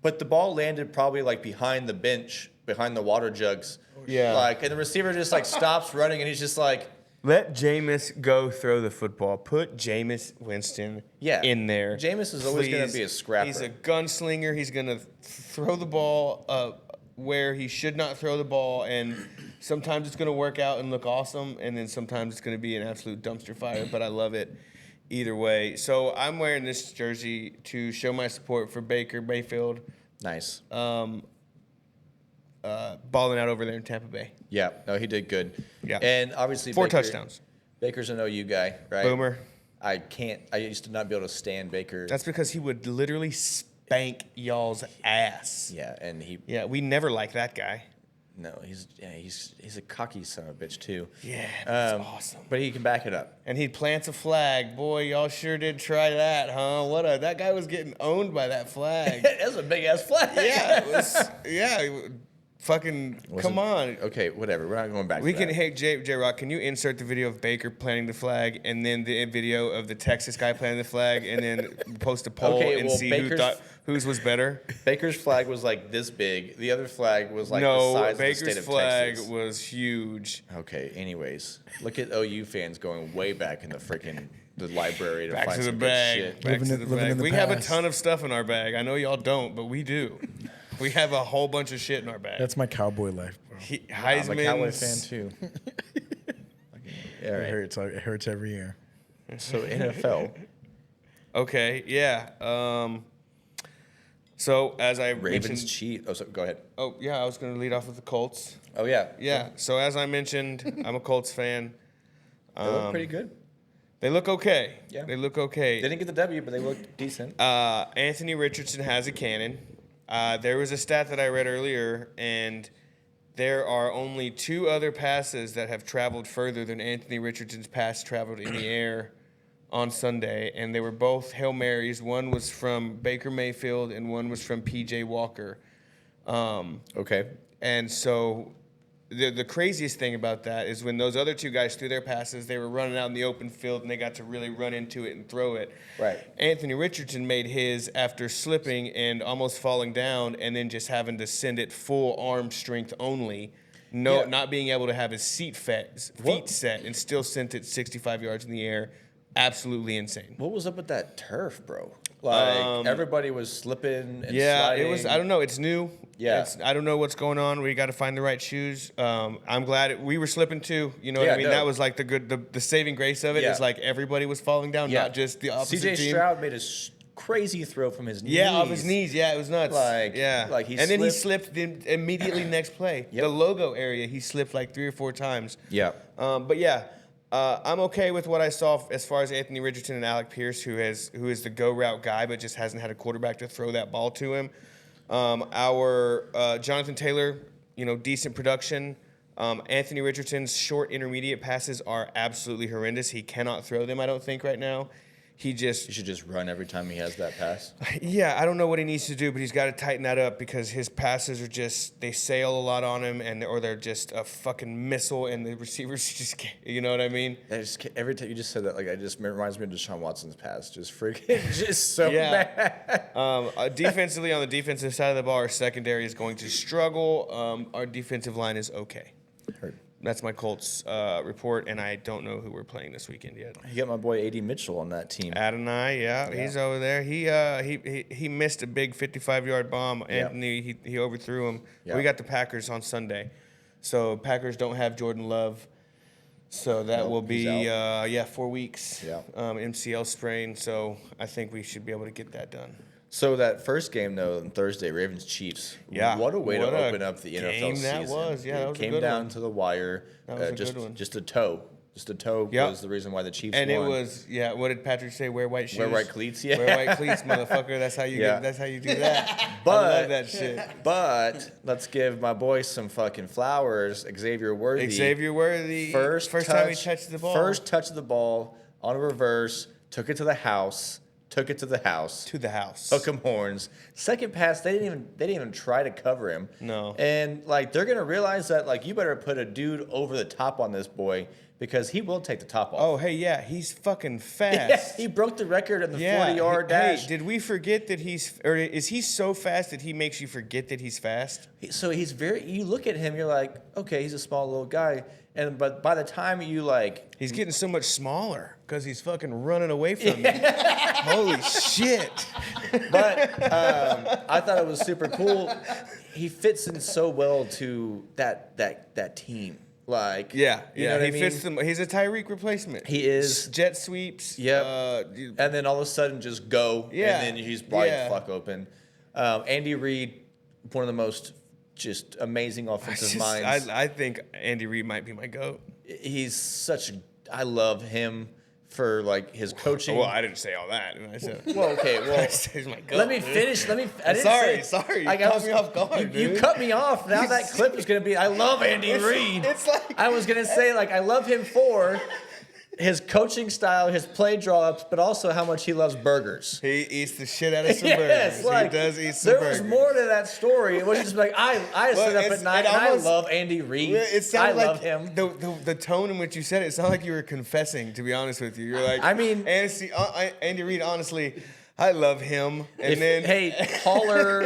but the ball landed probably like behind the bench, behind the water jugs. Yeah. Like, and the receiver just like stops running, and he's just like, Let Jameis go throw the football. Put Jameis Winston in there. Jameis is always going to Please. be a scrapper. He's a gunslinger. He's going to throw the ball where he should not throw the ball, and sometimes it's going to work out and look awesome, and then sometimes it's going to be an absolute dumpster fire, but I love it either way. So I'm wearing this jersey to show my support for Baker Mayfield, nice. balling out over there in Tampa Bay. Yeah, no, he did good. Yeah. And obviously 4 Baker- touchdowns. Baker's an OU guy, right? Boomer. I used to not be able to stand Baker. That's because he would literally spank y'all's ass. yeah, and he Yeah, we never liked that guy. no, he's a cocky son of a bitch too. Yeah, that's awesome. But he can back it up. And he plants a flag. Boy, y'all sure did try that, huh? That guy was getting owned by that flag. That's a big ass flag. Yeah, it was. Yeah, fucking. Come on. Okay, whatever. We're not going back. We to can. that. Hey, J Rock, can you insert the video of Baker planting the flag, and then the video of the Texas guy planting the flag, and then post a poll Okay, and well, see Baker's- whose was better? Baker's flag was like this big. The other flag was like the No, size Baker's of the state of flag Texas. was huge. Okay. Anyways, look at OU fans going way back in the library to Back find to the some good bag. shit. Back Living to in- the living bag. in the We have a past. ton of stuff in our bag. I know y'all don't, but we do. We have a whole bunch of shit in our bag. That's my cowboy life, bro. I'm a Cowboy Heisman's. fan too. All It right. hurts. It hurts every year. So NFL, Okay, yeah. So as I Ravens mentioned, cheat. Oh, so go ahead. oh yeah, I was going to lead off with the Colts. Oh yeah. Yeah. So as I mentioned, I'm a Colts fan. They look pretty good. They look okay. Yeah. They look okay. They didn't get the W, but they looked decent. Anthony Richardson has a cannon. There was a stat that I read earlier, and there are only 2 other passes that have traveled further than Anthony Richardson's pass traveled in the air on Sunday, and they were both Hail Marys. One was from Baker Mayfield, and one was from P.J. Walker. Okay. And so the craziest thing about that is when those other 2 guys threw their passes, they were running out in the open field, and they got to really run into it and throw it. Right. Anthony Richardson made his after slipping and almost falling down and then just having to send it full arm strength only. not being able to have his feet set and still sent it 65 yards in the air. Absolutely insane. What was up with that turf, bro? Like everybody was slipping and sliding. It was. I don't know. It's new. Yeah. I don't know what's going on. We got to find the right shoes. I'm glad we were slipping too. You know what I mean? No. That was like the saving grace of it. Is like everybody was falling down, not just the opposite team. CJ Stroud made a crazy throw from his knees. Yeah, off his knees. Yeah, it was nuts. Then he slipped immediately next play. Yep. The logo area, he slipped like 3 or 4 times. Yeah. I'm okay with what I saw as far as Anthony Richardson and Alec Pierce, who is the go route guy, but just hasn't had a quarterback to throw that ball to him. Our Jonathan Taylor, decent production. Anthony Richardson's short intermediate passes are absolutely horrendous. He cannot throw them, I don't think, right now. He should just run every time he has that pass. Yeah, I don't know what he needs to do, but he's got to tighten that up because his passes are they sail a lot on him, or they're just a fucking missile, and the receivers just can't, you know what I mean? Every time you just said that, like, it reminds me of Deshaun Watson's pass. Just freaking, just so bad. Defensively, on the defensive side of the ball, our secondary is going to struggle. Our defensive line is okay. Heard. That's my Colts report, and I don't know who we're playing this weekend yet. You got my boy A.D. Mitchell on that team. Adonai, he's over there. He missed a big 55-yard bomb. Anthony, he overthrew him. Yeah. We got the Packers on Sunday, so Packers don't have Jordan Love, so that will be 4 weeks. Yeah. MCL sprain, so I think we should be able to get that done. So that first game, though, on Thursday, Ravens-Chiefs. Yeah. What a way to open up the NFL season. That was. Yeah, that was a good one. Came down to the wire. That was a good one. Just a toe. Just a toe was the reason why the Chiefs won. And it was, what did Patrick say? Wear white shoes. Wear white cleats, yeah. Wear white cleats, motherfucker. That's how you that's how you do that. But, I love that shit. But let's give my boy some fucking flowers. Xavier Worthy. First time he touched the ball. First touch of the ball on a reverse. Took it to the house. Took it to the house. Hook 'em horns. Second pass, they didn't even try to cover him. No. And they're gonna realize that you better put a dude over the top on this boy because he will take the top off. Oh hey, yeah, he's fucking fast. Yeah, he broke the record in the 40-yard dash. Hey, did we forget that is he so fast that he makes you forget that he's fast? So he's you look at him, you're like, okay, he's a small little guy. But by the time he's getting so much smaller because he's fucking running away from me. Holy shit! But I thought it was super cool. He fits in so well to that team. You know what I mean? Fits them. He's a Tyreek replacement. He is jet sweeps. Yep. And then all of a sudden just go. Yeah. And then he's wide fuck open. Andy Reid, one of the most just amazing offensive minds. I think Andy Reid might be my GOAT. He's I love him for his coaching. Well, I didn't say all that. I said, he's my GOAT. Let me finish. Sorry. You cut me off guard, you cut me off. Now that clip is going to be, I love Andy Reid. I was going to say, I love him for his coaching style, his play draw-ups, but also how much he loves burgers. He eats the shit out of some burgers. He does eat some burgers. There was more to that story. It wasn't just I sit up at night and I love Andy Reid. I love him. The tone in which you said it sounded like you were confessing, to be honest with you. You're like, Andy Reid, honestly, I love him. Hey, holler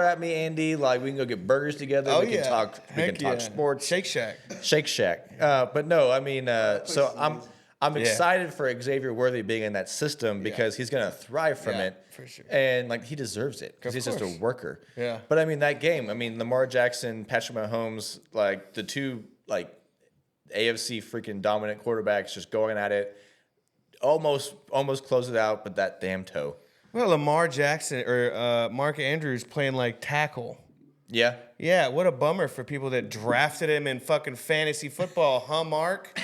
at me, Andy. We can go get burgers together. We can talk sports. Shake Shack. But no, I mean, so I'm excited for Xavier Worthy being in that system because he's going to thrive from it. For sure. And he deserves it because he's just a worker. Yeah. But I mean, that game, Lamar Jackson, Patrick Mahomes, the two AFC freaking dominant quarterbacks just going at it. Almost close it out, but that damn toe. Well, Lamar Jackson or Mark Andrews playing tackle. Yeah. Yeah, what a bummer for people that drafted him in fucking fantasy football, huh, Mark?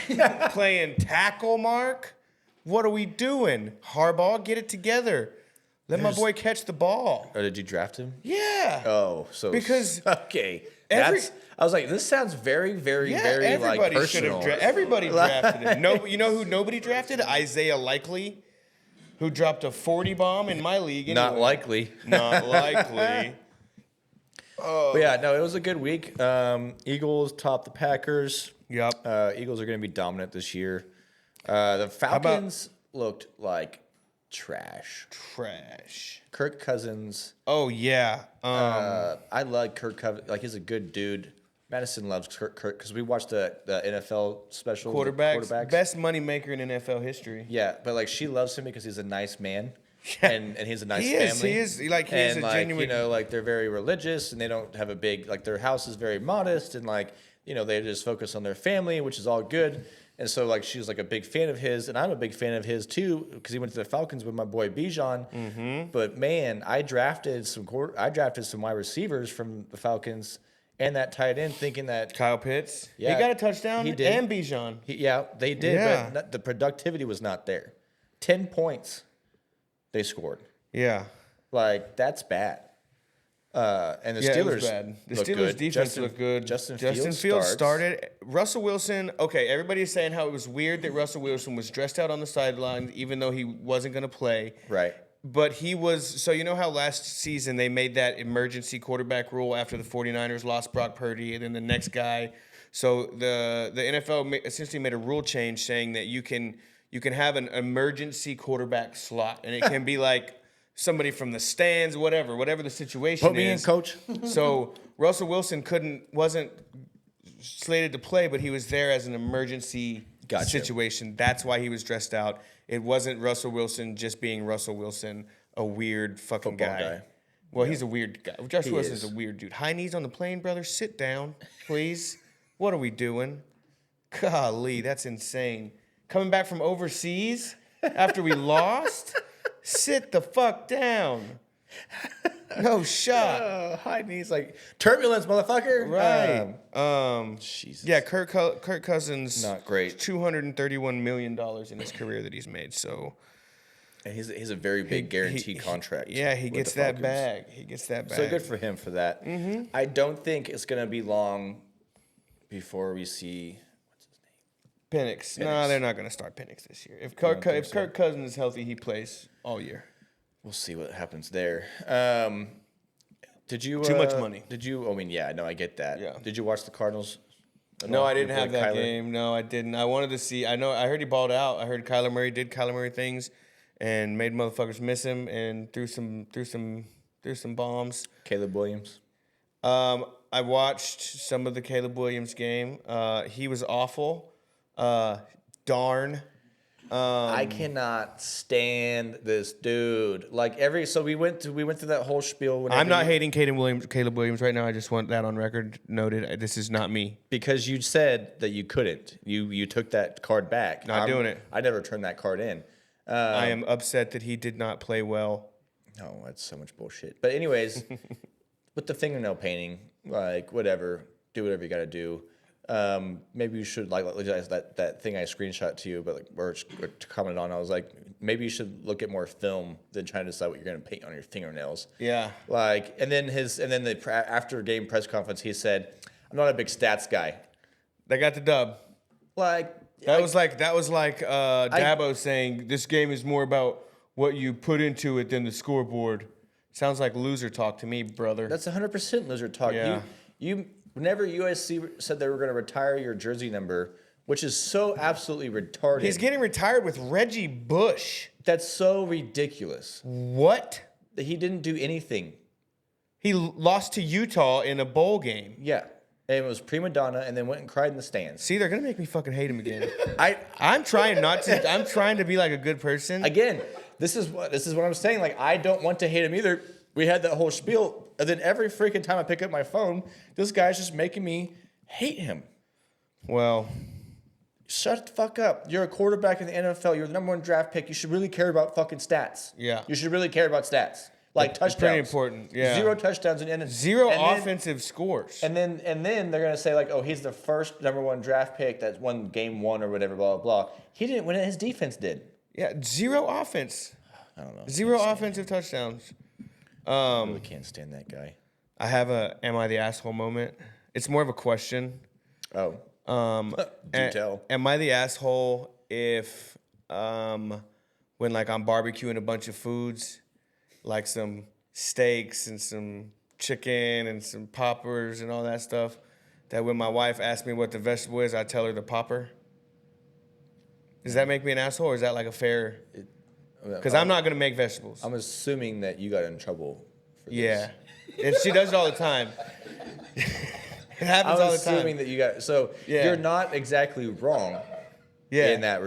Playing tackle, Mark? What are we doing? Harbaugh, get it together. Let my boy catch the ball. Or did you draft him? Yeah. Oh, so because okay. I was like, this sounds very, very, very personal. Everybody drafted him. No, you know who nobody drafted? Isaiah Likely, who dropped a 40 bomb in my league. Anyway. Not likely. Oh. But yeah, no, it was a good week. Eagles topped the Packers. Yep. Eagles are going to be dominant this year. The Falcons looked like trash. Kirk Cousins. Oh yeah. I like Kirk Cousins. He's a good dude. Madison loves Kurt because we watched the NFL special. Quarterbacks, best money maker in NFL history. Yeah, but like she loves him because he's a nice man. And he's a nice family. He is a genuine. You know, like they're very religious and they don't have a big, like their house is very modest and like, you know, they just focus on their family, which is all good. And so like she's like a big fan of his, and I'm a big fan of his too because he went to the Falcons with my boy Bijan. Mm-hmm. But man, I drafted some wide receivers from the Falcons and that tight end, thinking that Kyle Pitts, yeah, he got a touchdown. He did. And Bijan. Yeah, they did, Yeah. but the productivity was not there. 10 points they scored. Yeah. Like that's bad. And the Yeah, it Steelers was bad. The look Steelers good. defense looked good. Justin Fields started. Russell Wilson. Okay, everybody's saying how it was weird that Russell Wilson was dressed out on the sideline, even though he wasn't going to play. Right. But he was. So you know how last season they made that emergency quarterback rule after the 49ers lost Brock Purdy, and then the next guy. So the NFL essentially made a rule change saying that you can have an emergency quarterback slot, and it can be like somebody from the stands, whatever the situation Put me in, coach. So Russell Wilson wasn't slated to play, but he was there as an emergency situation. That's why he was dressed out. It wasn't Russell Wilson just being Russell Wilson, a weird fucking guy. Well, he's a weird guy. Josh Wilson's a weird dude. High knees on the plane, brother. Sit down, please. What are we doing? Golly, that's insane. Coming back from overseas after we lost? Sit the fuck down. No shot. High knees, like turbulence, motherfucker. Right. Jesus. Yeah, Kirk Cousins. Not great. $231 million in his career that he's made. So. And he's a very big guaranteed contract. Yeah, he gets that bag. He gets that bag. So good for him for that. Mm-hmm. I don't think it's gonna be long before we see. Penix. No, they're not going to start Penix this year. If Kirk Cousins is healthy, he plays all year. We'll see what happens there. Did you too much money? Did you? I mean, yeah, no, I get that. Yeah. Did you watch the Cardinals? No, I didn't have that game. No, I didn't. I wanted to see. I heard he balled out. I heard Kyler Murray did Kyler Murray things, and made motherfuckers miss him and threw some bombs. Caleb Williams. I watched some of the Caleb Williams game. He was awful. Darn. I cannot stand this dude. Like so we went through that whole spiel. I'm not hating Caleb Williams right now. I just want that on record noted. This is not me. Because you said that you couldn't. You took that card back. Not doing it. I never turned that card in. I am upset that he did not play well. No, that's so much bullshit. But anyways, with the fingernail painting, like whatever, do whatever you got to do. Maybe you should like that thing I screenshot to you, but like or commented on. I was like, maybe you should look at more film than trying to decide what you're going to paint on your fingernails. Yeah. Like, and then the after game press conference, he said, "I'm not a big stats guy." They got the dub. Like that was like Dabo saying this game is more about what you put into it than the scoreboard. Sounds like loser talk to me, brother. That's 100% loser talk. Yeah. Whenever USC said they were going to retire your jersey number, which is so absolutely retarded. He's getting retired with Reggie Bush. That's so ridiculous. What? He didn't do anything. He lost to Utah in a bowl game. Yeah. And it was prima donna and then went and cried in the stands. See, they're going to make me fucking hate him again. I'm trying not to. I'm trying to be like a good person. Again, this is what I'm saying. Like, I don't want to hate him either. We had that whole spiel. And then every freaking time I pick up my phone, this guy's just making me hate him. Well, shut the fuck up. You're a quarterback in the NFL. You're the number 1 draft pick. You should really care about fucking stats. Yeah. You should really care about stats. Like touchdowns. It's pretty important. Yeah. 0 touchdowns and zero offensive scores. And then they're gonna say like, oh, he's the first number 1 draft pick that won game 1 or whatever, blah blah blah. He didn't win it. His defense did. Yeah, 0 offense. I don't know. 0 offensive touchdowns. I really can't stand that guy. I have a "Am I the asshole?" moment. It's more of a question. Oh. Do tell. Am I the asshole if when like I'm barbecuing a bunch of foods, like some steaks and some chicken and some poppers and all that stuff, that when my wife asks me what the vegetable is, I tell her the popper? Does that make me an asshole, or is that like a fair? Because I'm not going to make vegetables. I'm assuming that you got in trouble for this. Yeah. And she does it all the time. It happens all the time. I'm assuming that you got. So you're not exactly wrong. Yeah. In that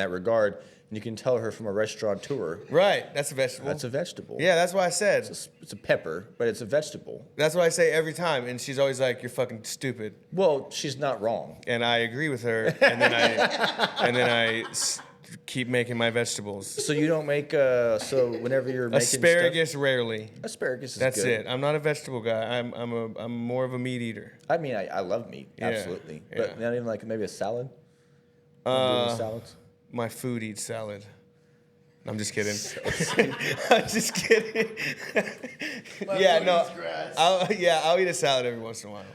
regard, and you can tell her from a restaurateur. Right. That's a vegetable. That's a vegetable. Yeah, that's why I said. It's a pepper, but it's a vegetable. That's what I say every time, and she's always like, "You're fucking stupid." Well, she's not wrong. And I agree with her, and then I keep making my vegetables. So you don't make so whenever you're making Asparagus stuff, rarely. asparagus is That's good. it. I'm not a vegetable guy. I'm more of a meat eater. I mean, I love meat, absolutely, but not even like maybe a salad. Salads. My food eats salad. I'm just kidding. I'm just kidding. I'll eat a salad every once in a while.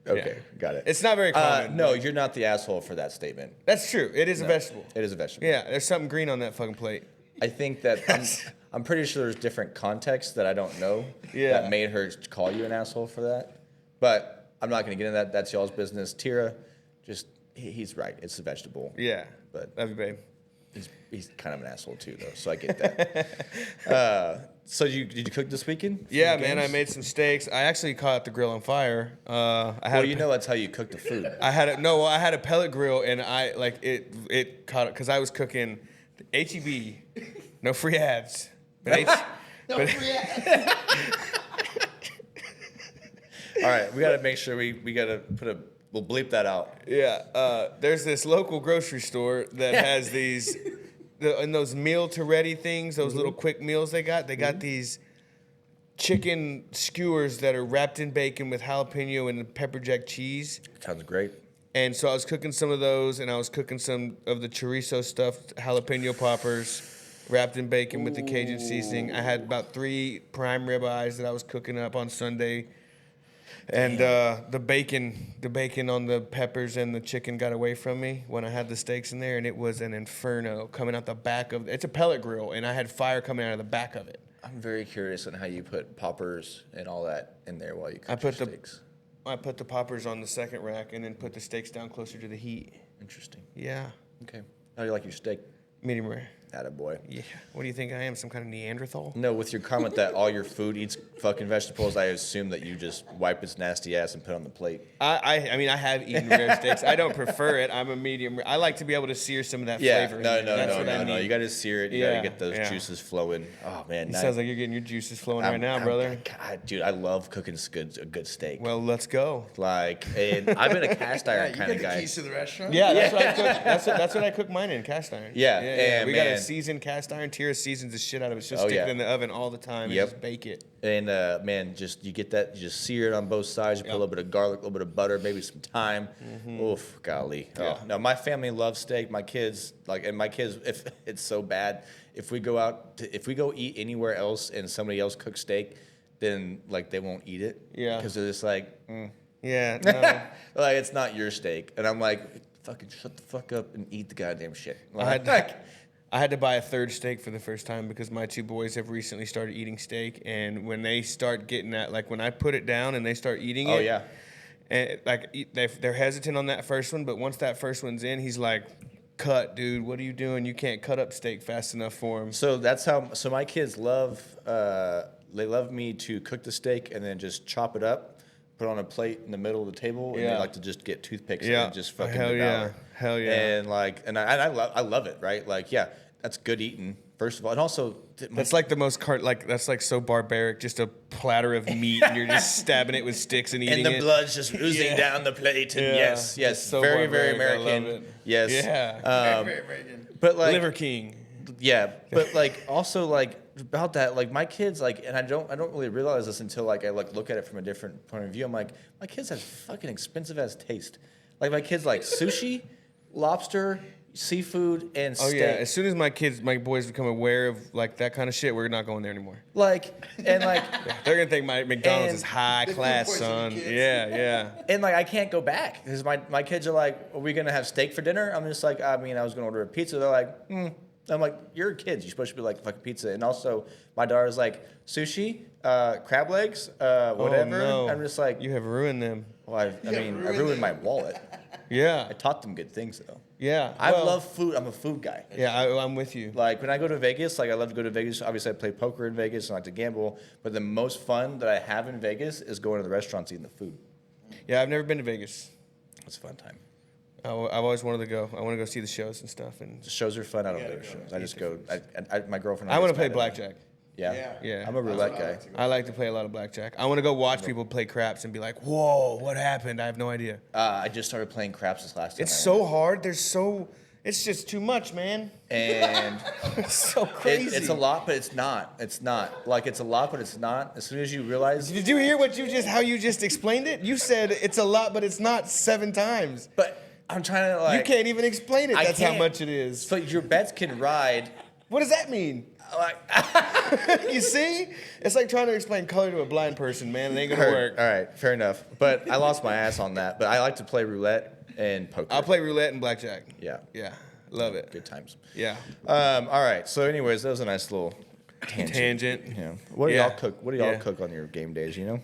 Okay, got it. It's not very common. No, you're not the asshole for that statement. That's true. It is a vegetable. It is a vegetable. Yeah, there's something green on that fucking plate. I think that I'm pretty sure there's different contexts that I don't know that made her call you an asshole for that. But I'm not going to get into that. That's y'all's business. Tira, he's right. It's a vegetable. Yeah, but love you, babe. He's kind of an asshole too, though. So I get that. So did you cook this weekend? Yeah, man. I made some steaks. I actually caught the grill on fire. That's how you cook the food. I had a pellet grill, and it caught it because I was cooking HEB, no free ads. But free ads. All right, we got to make sure we got to we'll bleep that out. Yeah, there's this local grocery store that has these, and those meal to ready things, those little quick meals they got these chicken skewers that are wrapped in bacon with jalapeno and pepper jack cheese. Sounds great. And so I was cooking some of those, and I was cooking some of the chorizo stuffed jalapeno poppers wrapped in bacon with the Cajun seasoning. I had about 3 prime ribeyes that I was cooking up on Sunday. And the bacon on the peppers and the chicken got away from me when I had the steaks in there, and it was an inferno coming out the back of. It's a pellet grill, and I had fire coming out of the back of it. I'm very curious on how you put poppers and all that in there while you cook steaks. I put the poppers on the second rack, and then put the steaks down closer to the heat. Interesting. Yeah. Okay. How do you like your steak? Medium rare. Attaboy. Yeah. What do you think I am? Some kind of Neanderthal? No, with your comment that all your food eats fucking vegetables, I assume that you just wipe its nasty ass and put it on the plate. I mean, I have eaten rare steaks. I don't prefer it. I'm a medium rare. I like to be able to sear some of that flavor. No. You got to sear it. You got to get those juices flowing. Oh, man. It sounds like you're getting your juices flowing right now, brother. God, dude, I love cooking a good steak. Well, let's go. And I've been a cast iron kind of guy. You got the keys to the restaurant? Yeah, that's what I cook. That's what I cook mine in, cast iron. Yeah. We got a seasoned cast iron. Tira seasons the shit out of it. Just stick it in the oven all the time and just bake it. And man, you get that, you just sear it on both sides. You put a little bit of garlic, a little bit of butter, maybe some thyme. Oof, golly. Yeah. Oh, no, my family loves steak. My kids if it's so bad, if we go eat anywhere else and somebody else cooks steak, then they won't eat it. Yeah. Because they're just like, Yeah. No. like it's not your steak. And I'm like, fucking shut the fuck up and eat the goddamn shit. I had to buy a third steak for the first time because my 2 boys have recently started eating steak, and when they start getting that, when I put it down and they start eating it, and they're hesitant on that first one, but once that first one's in, he's like, "Cut, dude! What are you doing? You can't cut up steak fast enough for him." So that's how. So my kids love. They love me to cook the steak and then just chop it up, put it on a plate in the middle of the table, and they like to just get toothpicks and just fucking devour. Hell yeah! And I love it, right? That's good eating, first of all, and also that's like the most that's like so barbaric, just a platter of meat, and you're just stabbing it with sticks and eating it. And the blood's just oozing down the plate, and yes, so very barbaric. very American. I love it. Yes, Very American. But Liver King. Yeah, but also about that, my kids and I don't really realize this until I look at it from a different point of view. I'm like, my kids have fucking expensive ass taste. My kids like sushi, lobster, seafood, and steak. Oh yeah, as soon as my boys become aware of that kind of shit, we're not going there anymore. They're gonna think my McDonald's is high class, son. Yeah. And I can't go back because my kids are like, "Are we gonna have steak for dinner?" I'm just like, I was gonna order a pizza. They're like, I'm like, "You're kids. You're supposed to be fucking pizza." And also, my daughter's like, "Sushi, crab legs, whatever." Oh, no. I'm just like, you have ruined them. Well, I ruined my wallet. Yeah. I taught them good things though. Yeah. I love food. I'm a food guy. Yeah, I'm with you. When I go to Vegas, I love to go to Vegas. Obviously, I play poker in Vegas and I like to gamble. But the most fun that I have in Vegas is going to the restaurants eating the food. Yeah, I've never been to Vegas. It's a fun time. I've always wanted to go. I want to go see the shows and stuff. And The shows are fun. I don't go to shows. I just go. My girlfriend. I want to gets play mad at me. blackjack. Yeah. Yeah. I'm a roulette guy. I like to play a lot of blackjack. I want to go watch people play craps and be like, "Whoa, what happened? I have no idea." I just started playing craps this last time. It's so hard. It's just too much, man. And It's so crazy. it's a lot, but it's not. It's not. Like, it's a lot, but it's not. As soon as you realize. Did you hear how you just explained it? You said it's a lot, but it's not 7 times. But I'm trying to, like. You can't even explain it. I That's how can't. much it is. So your bets can ride. What does that mean? Like, You see? It's like trying to explain color to a blind person, man. It ain't gonna work. All right, fair enough. But I lost my ass on that. But I like to play roulette and poker. I'll play roulette and blackjack. Yeah. Yeah. Love it. Good times. Yeah. All right. So, anyways, that was a nice little tangent. Yeah. What do Yeah. y'all cook? What do y'all Yeah. cook on your game days? You know.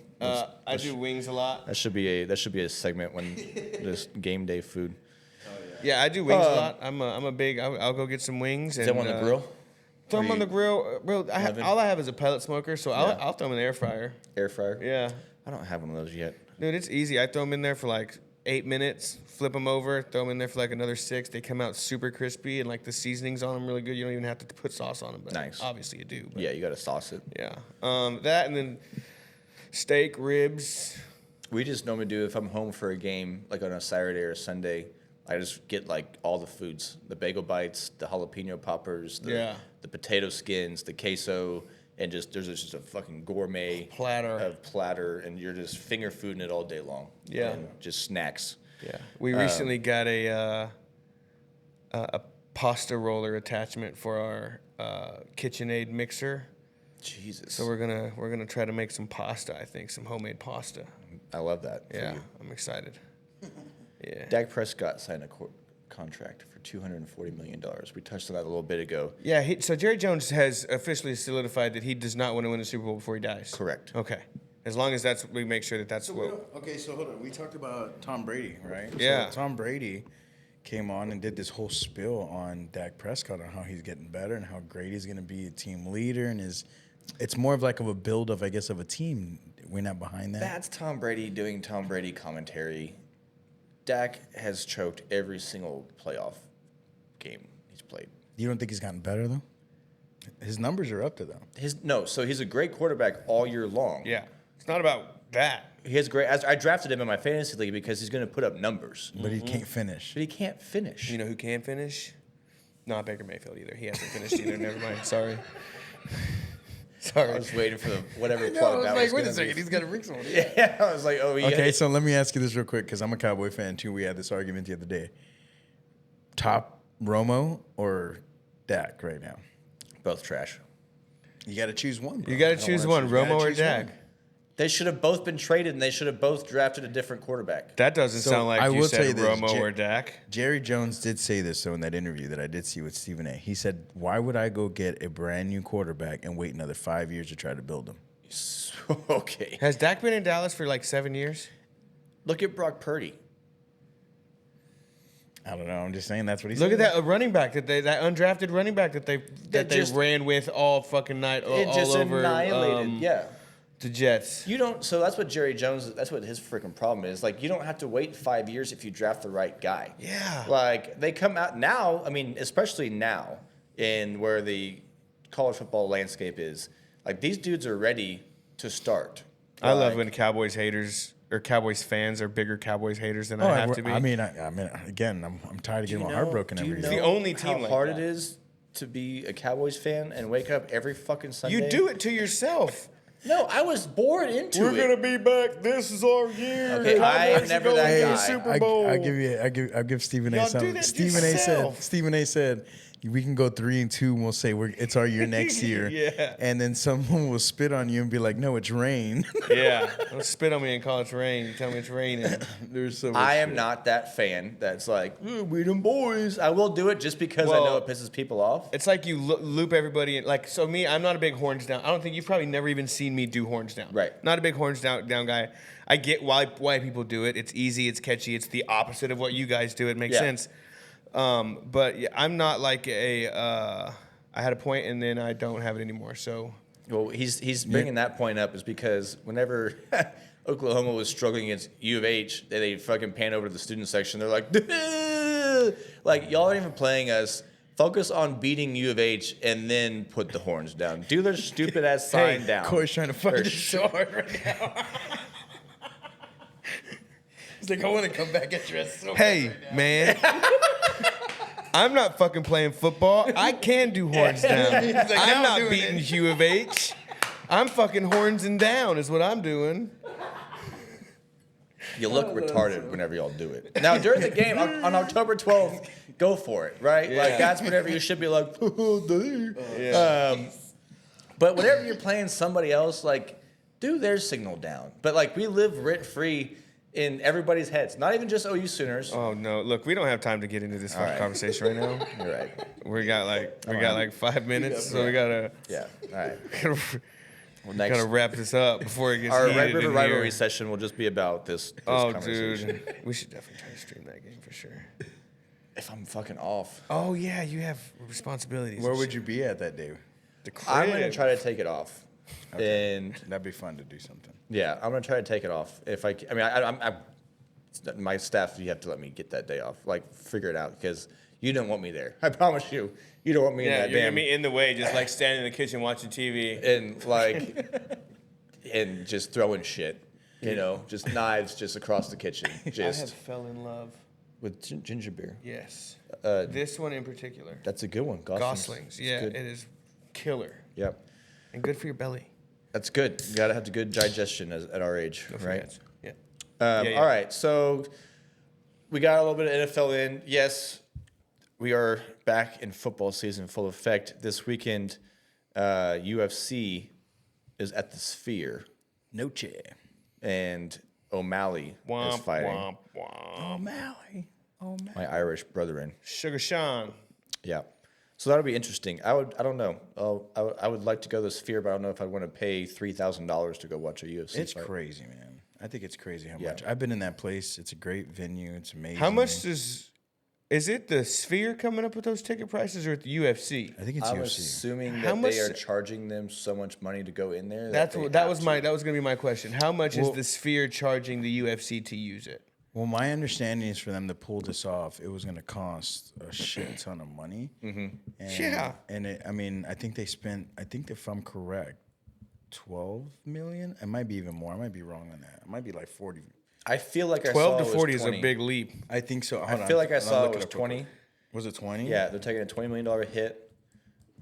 I do wings a lot. That should be a segment when just game day food. Yeah, I do wings a lot. I'm a big. I'll go get some wings. Is that on the grill? Throw them Or on the you- grill. Bro, Oven? all I have is a pellet smoker, so Yeah. I'll throw them in the air fryer. Air fryer. Yeah. I don't have one of those yet. Dude, it's easy. I throw them in there for like 8 minutes, flip them over, throw them in there for like another 6. They come out super crispy, and like the seasoning's on them really good. You don't even have to put sauce on them. But Nice. Obviously, you do. But Yeah, you got to sauce it. yeah. That and then steak, ribs. We just normally do if I'm home for a game, like on a Saturday or a Sunday. I just get like all the foods: the bagel bites, the jalapeno poppers, the potato skins, the queso, and there's just a fucking gourmet platter, and you're just finger fooding it all day long. Yeah. and just snacks. Yeah. We recently got a pasta roller attachment for our KitchenAid mixer. Jesus, So we're gonna try to make some pasta. I think some homemade pasta. I love that. for Yeah, you. I'm excited. Yeah. Dak Prescott signed a contract for $240 million. We touched on that a little bit ago. Yeah. So Jerry Jones has officially solidified that he does not want to win the Super Bowl before he dies. Correct. Okay. As long as we make sure that's what. Okay, so hold on. We talked about Tom Brady, right? Yeah. So Tom Brady came on and did this whole spill on Dak Prescott on how he's getting better and how great he's going to be a team leader and it's more of like of a build of, I guess, of a team. We're not behind that. That's Tom Brady doing Tom Brady commentary. Dak has choked every single playoff game he's played. You don't think he's gotten better though? His numbers are up to though. So he's a great quarterback all year long. Yeah. It's not about that. He has great. I drafted him in my fantasy league because he's going to put up numbers, But he can't finish. but he can't finish. You know who can finish? Not Baker Mayfield either. He hasn't finished either. Never mind. Sorry. I was waiting for whatever plug that was. wait a gonna second, be. he's got to bring someone. Yeah, I was like, oh yeah. Okay, so let me ask you this real quick because I'm a Cowboy fan too. We had this argument the other day. Top Romo or Dak right now? Both trash. You got to choose one. Bro. You got to choose one, You gotta Romo or choose Dak. one. They should have both been traded, and they should have both drafted a different quarterback. That doesn't So, sound like I you will said say this, Romo or Dak. Jerry Jones did say this though in that interview that I did see with Stephen A. He said, "Why would I go get a brand new quarterback and wait another 5 years to try to build him?" Okay. Has Dak been in Dallas for like 7 years? Look at Brock Purdy. I don't know. I'm just saying that's what he Look said. at that running back that undrafted running back that they just- ran with all fucking night all, It just all over annihilated. Yeah. the Jets. You don't. So that's what Jerry Jones. That's what his freaking problem is. Like, you don't have to wait 5 years if you draft the right guy. Yeah. Like, they come out now. I mean, especially now in where the college football landscape is. Like, these dudes are ready to start. I love Like, when Cowboys haters or Cowboys fans are bigger Cowboys haters than Oh, I have to be. I mean, again, I'm tired of getting my heart broken do you every know day. the only team how like hard that. it is to be a Cowboys fan and wake up every fucking Sunday? You do it to yourself. No, I was born into it. be back. This is our year. Okay, I am never that Hey, guy. Super Bowl. I'll give Stephen Y'all A. do something. that Stephen yourself. A. said we can go 3-2 and we'll say it's our year next year. Yeah. And then someone will spit on you and be like, no, it's rain. Yeah. Don't spit on me and call it rain. You tell me it's raining. There's so much I am shit. not that fan that's like, we them boys. I will do it just because I know Well, it pisses people off. It's like you loop everybody in. Like, so me, I'm not a big horns down. I don't think you've probably never even seen me do horns down. Right. Not a big horns down guy. I get why people do it. It's easy. It's catchy. It's the opposite of what you guys do. It makes Yeah. sense. But yeah, I'm not like I had a point and then I don't have it anymore. So Well, he's bringing that point up is because whenever Oklahoma was struggling against U of H, they fucking pan over to the student section. They're like, like, y'all aren't even playing us. Focus on beating U of H and then put the horns down. Do their stupid ass sign down. Corey's trying to fight it so hard right now. He's like, I want to come back at your ass so hard right now. Man. I'm not fucking playing football. I can do horns down. He's like, I'm now I'm not doing beating it. U of H. I'm fucking horns and down is what I'm doing. You look retarded whenever y'all do it. Now, during the game, on October 12th, go for it, right? Yeah. Like, that's whenever you should be like, but whenever you're playing somebody else, like, do their signal down. But, like, we live rent-free in everybody's heads. Not even just OU Sooners. Oh no! Look, we don't have time to get into this right. conversation right now. You're right. We got like 5 minutes, so we gotta Yeah, all right. Well, gotta wrap this up before it gets Our heated Red River in Rivalry here. session will just be about this Oh, conversation. dude, we should definitely try to stream that game for sure. If I'm fucking off. Oh yeah, you have responsibilities. Where would you be at that day? The crib. I'm going to try to take it off. Okay. And That'd be fun to do something. yeah, I'm going to try to take it off. If I mean, I'm my staff, you have to let me get that day off. Like, figure it out, because you don't want me there. I promise you. You don't want me in Yeah, that you're damn. gonna be in the way, just like standing in the kitchen watching TV. And, like, and just throwing shit. You know, just knives just across the kitchen. I Just have fell in love. with ginger beer. Yes. Uh, This one in particular. That's a good one. Goslings. It's Yeah, good. it is killer Yep. and good for your belly. That's good. You gotta have the good digestion at our age, No right? forgets. Yeah. Yeah. All right, so we got a little bit of NFL in. Yes, we are back in football season full effect. This weekend, UFC is at the Sphere, Noche. and O'Malley is Womp, fighting womp, womp. O'Malley. my Irish brethren. Sugar Sean. Yeah, so that'll be interesting. I don't know. I would like to go to the Sphere, but I don't know if I want to pay $3,000 to go watch a UFC It's fight. crazy, man. I think it's crazy how Yeah. much. I've been in that place. It's a great venue. It's amazing. How much is it the Sphere coming up with those ticket prices or at the UFC? I think it's I'm UFC. assuming How that much- they are charging them so much money to go in there. That they was have to. that was gonna be my question. How much is Well- the Sphere charging the UFC to use it? Well, my understanding is for them to pull this off, it was going to cost a shit ton of money. Mm-hmm. And, Yeah. And I mean, I think they spent, if I'm correct, 12 million. It might be even more. I might be wrong on that. It might be like 40. I feel like I 12 saw to it was 40 is 20. a big leap. I think so. I Hold on. feel like I I'll saw look it was up real quick. 20. Was it 20? Yeah, they're taking a $20 million hit,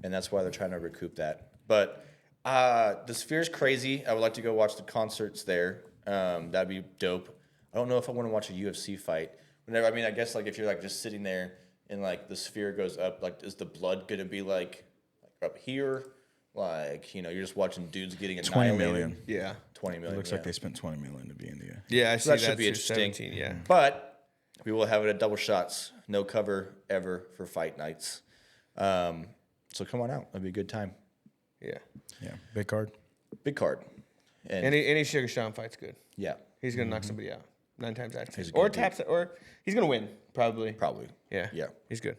and that's why they're trying to recoup that. But the Sphere's crazy. I would like to go watch the concerts there. That'd be dope. I don't know if I want to watch a UFC fight. I mean, I guess like if you're like just sitting there and like the Sphere goes up, like is the blood gonna be like up here? Like, you know, you're just watching dudes getting 20 annihilated. million. Yeah. 20 million. It looks yeah. like they spent 20 million to be in the Yeah, I So see that should be through interesting. 17, yeah. But we will have it at Double Shots. No cover ever for fight nights. So come on out. It'll be a good time. Yeah. Yeah. Big card. Big card. And Any Sugar Sean fight's good. yeah, He's gonna knock somebody out 9 times out of 10. He's a good Or dude. taps it, or he's gonna win probably. probably. Yeah. Yeah. He's good.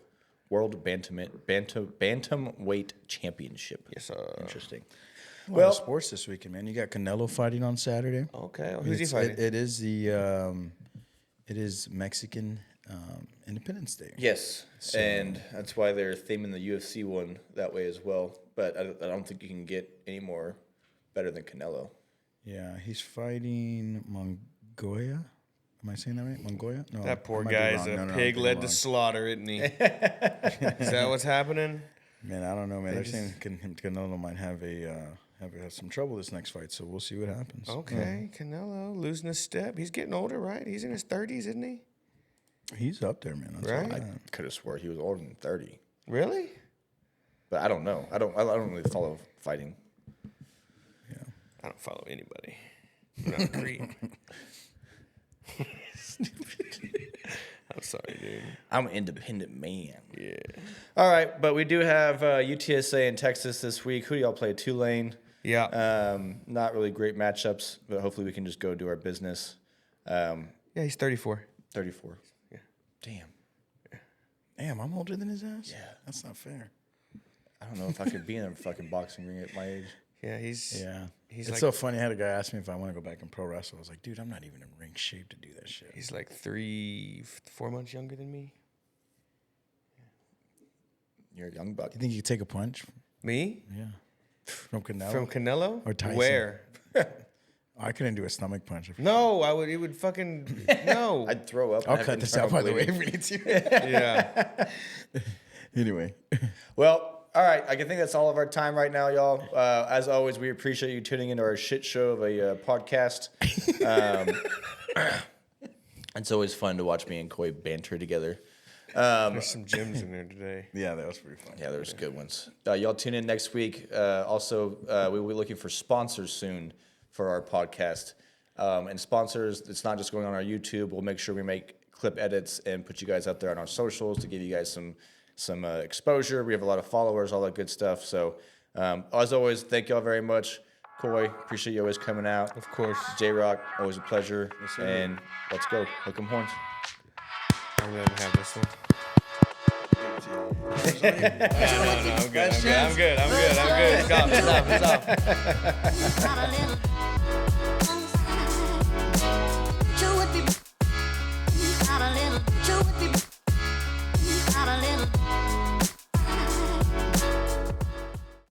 World Bantamweight Championship. Yes. Interesting. Well, Well- sports this weekend, man. You got Canelo fighting on Saturday. Okay. Who's he It's- fighting? It is it is Mexican Independence Day. Yes, and that's why they're theming the UFC one that way as well. But I don't think you can get any more better than Canelo. Yeah, he's fighting Mongoya. Am I saying that right? Mongoya? No, That poor I might be guy is wrong. a No, I'm pig getting led it to wrong. slaughter, isn't he? Is that what's happening? Man, I don't know, man. They're saying Canelo might have have some trouble this next fight, so we'll see what happens. Okay, Canelo losing a step. He's getting older, right? He's in his 30s, isn't he? He's up there, man. That's Right? all I right. could have swore he was older than 30, Really? but I don't know. I don't really follow fighting. I don't follow anybody. I'm not Creed. I'm sorry, dude. I'm an independent man. Yeah. All right, but we do have UTSA in Texas this week. Who do y'all play? Tulane. Yeah. Not really great matchups, but hopefully we can just go do our business. Yeah, he's 34. 34. Yeah. Damn. Damn, I'm older than his ass? Yeah. That's not fair. I don't know if I could be in a fucking boxing ring at my age. Yeah, he's It's like so funny. I had a guy ask me if I want to go back and pro wrestle. I was like, dude, I'm not even in ring shape to do that shit. he's like 4 months younger than me. You're a young buck. You think you could take a punch? Me? Yeah. From Canelo? From Canelo? Or Tyson? Where? I couldn't do a stomach punch. No, I would. It would fucking no. I'd throw up. and I'll have cut this out, by the way, internal if we need to. Yeah. Anyway. Well, all right. I think that's all of our time right now, y'all. As always, we appreciate you tuning into our shit show of a podcast. It's always fun to watch me and Coy banter together. There's some gems in there today. Yeah, that was pretty fun. Yeah, there's good ones. Y'all tune in next week. Also, we'll be looking for sponsors soon for our podcast. And sponsors, it's not just going on our YouTube. We'll make sure we make clip edits and put you guys out there on our socials to give you guys some exposure. We have a lot of followers, all that good stuff. So, as always, thank y'all very much. Coy, appreciate you always coming out. Of course. J-Rock, always a pleasure. And let's go. Hook 'em horns. I'm gonna have this one. No, I'm good. Stop.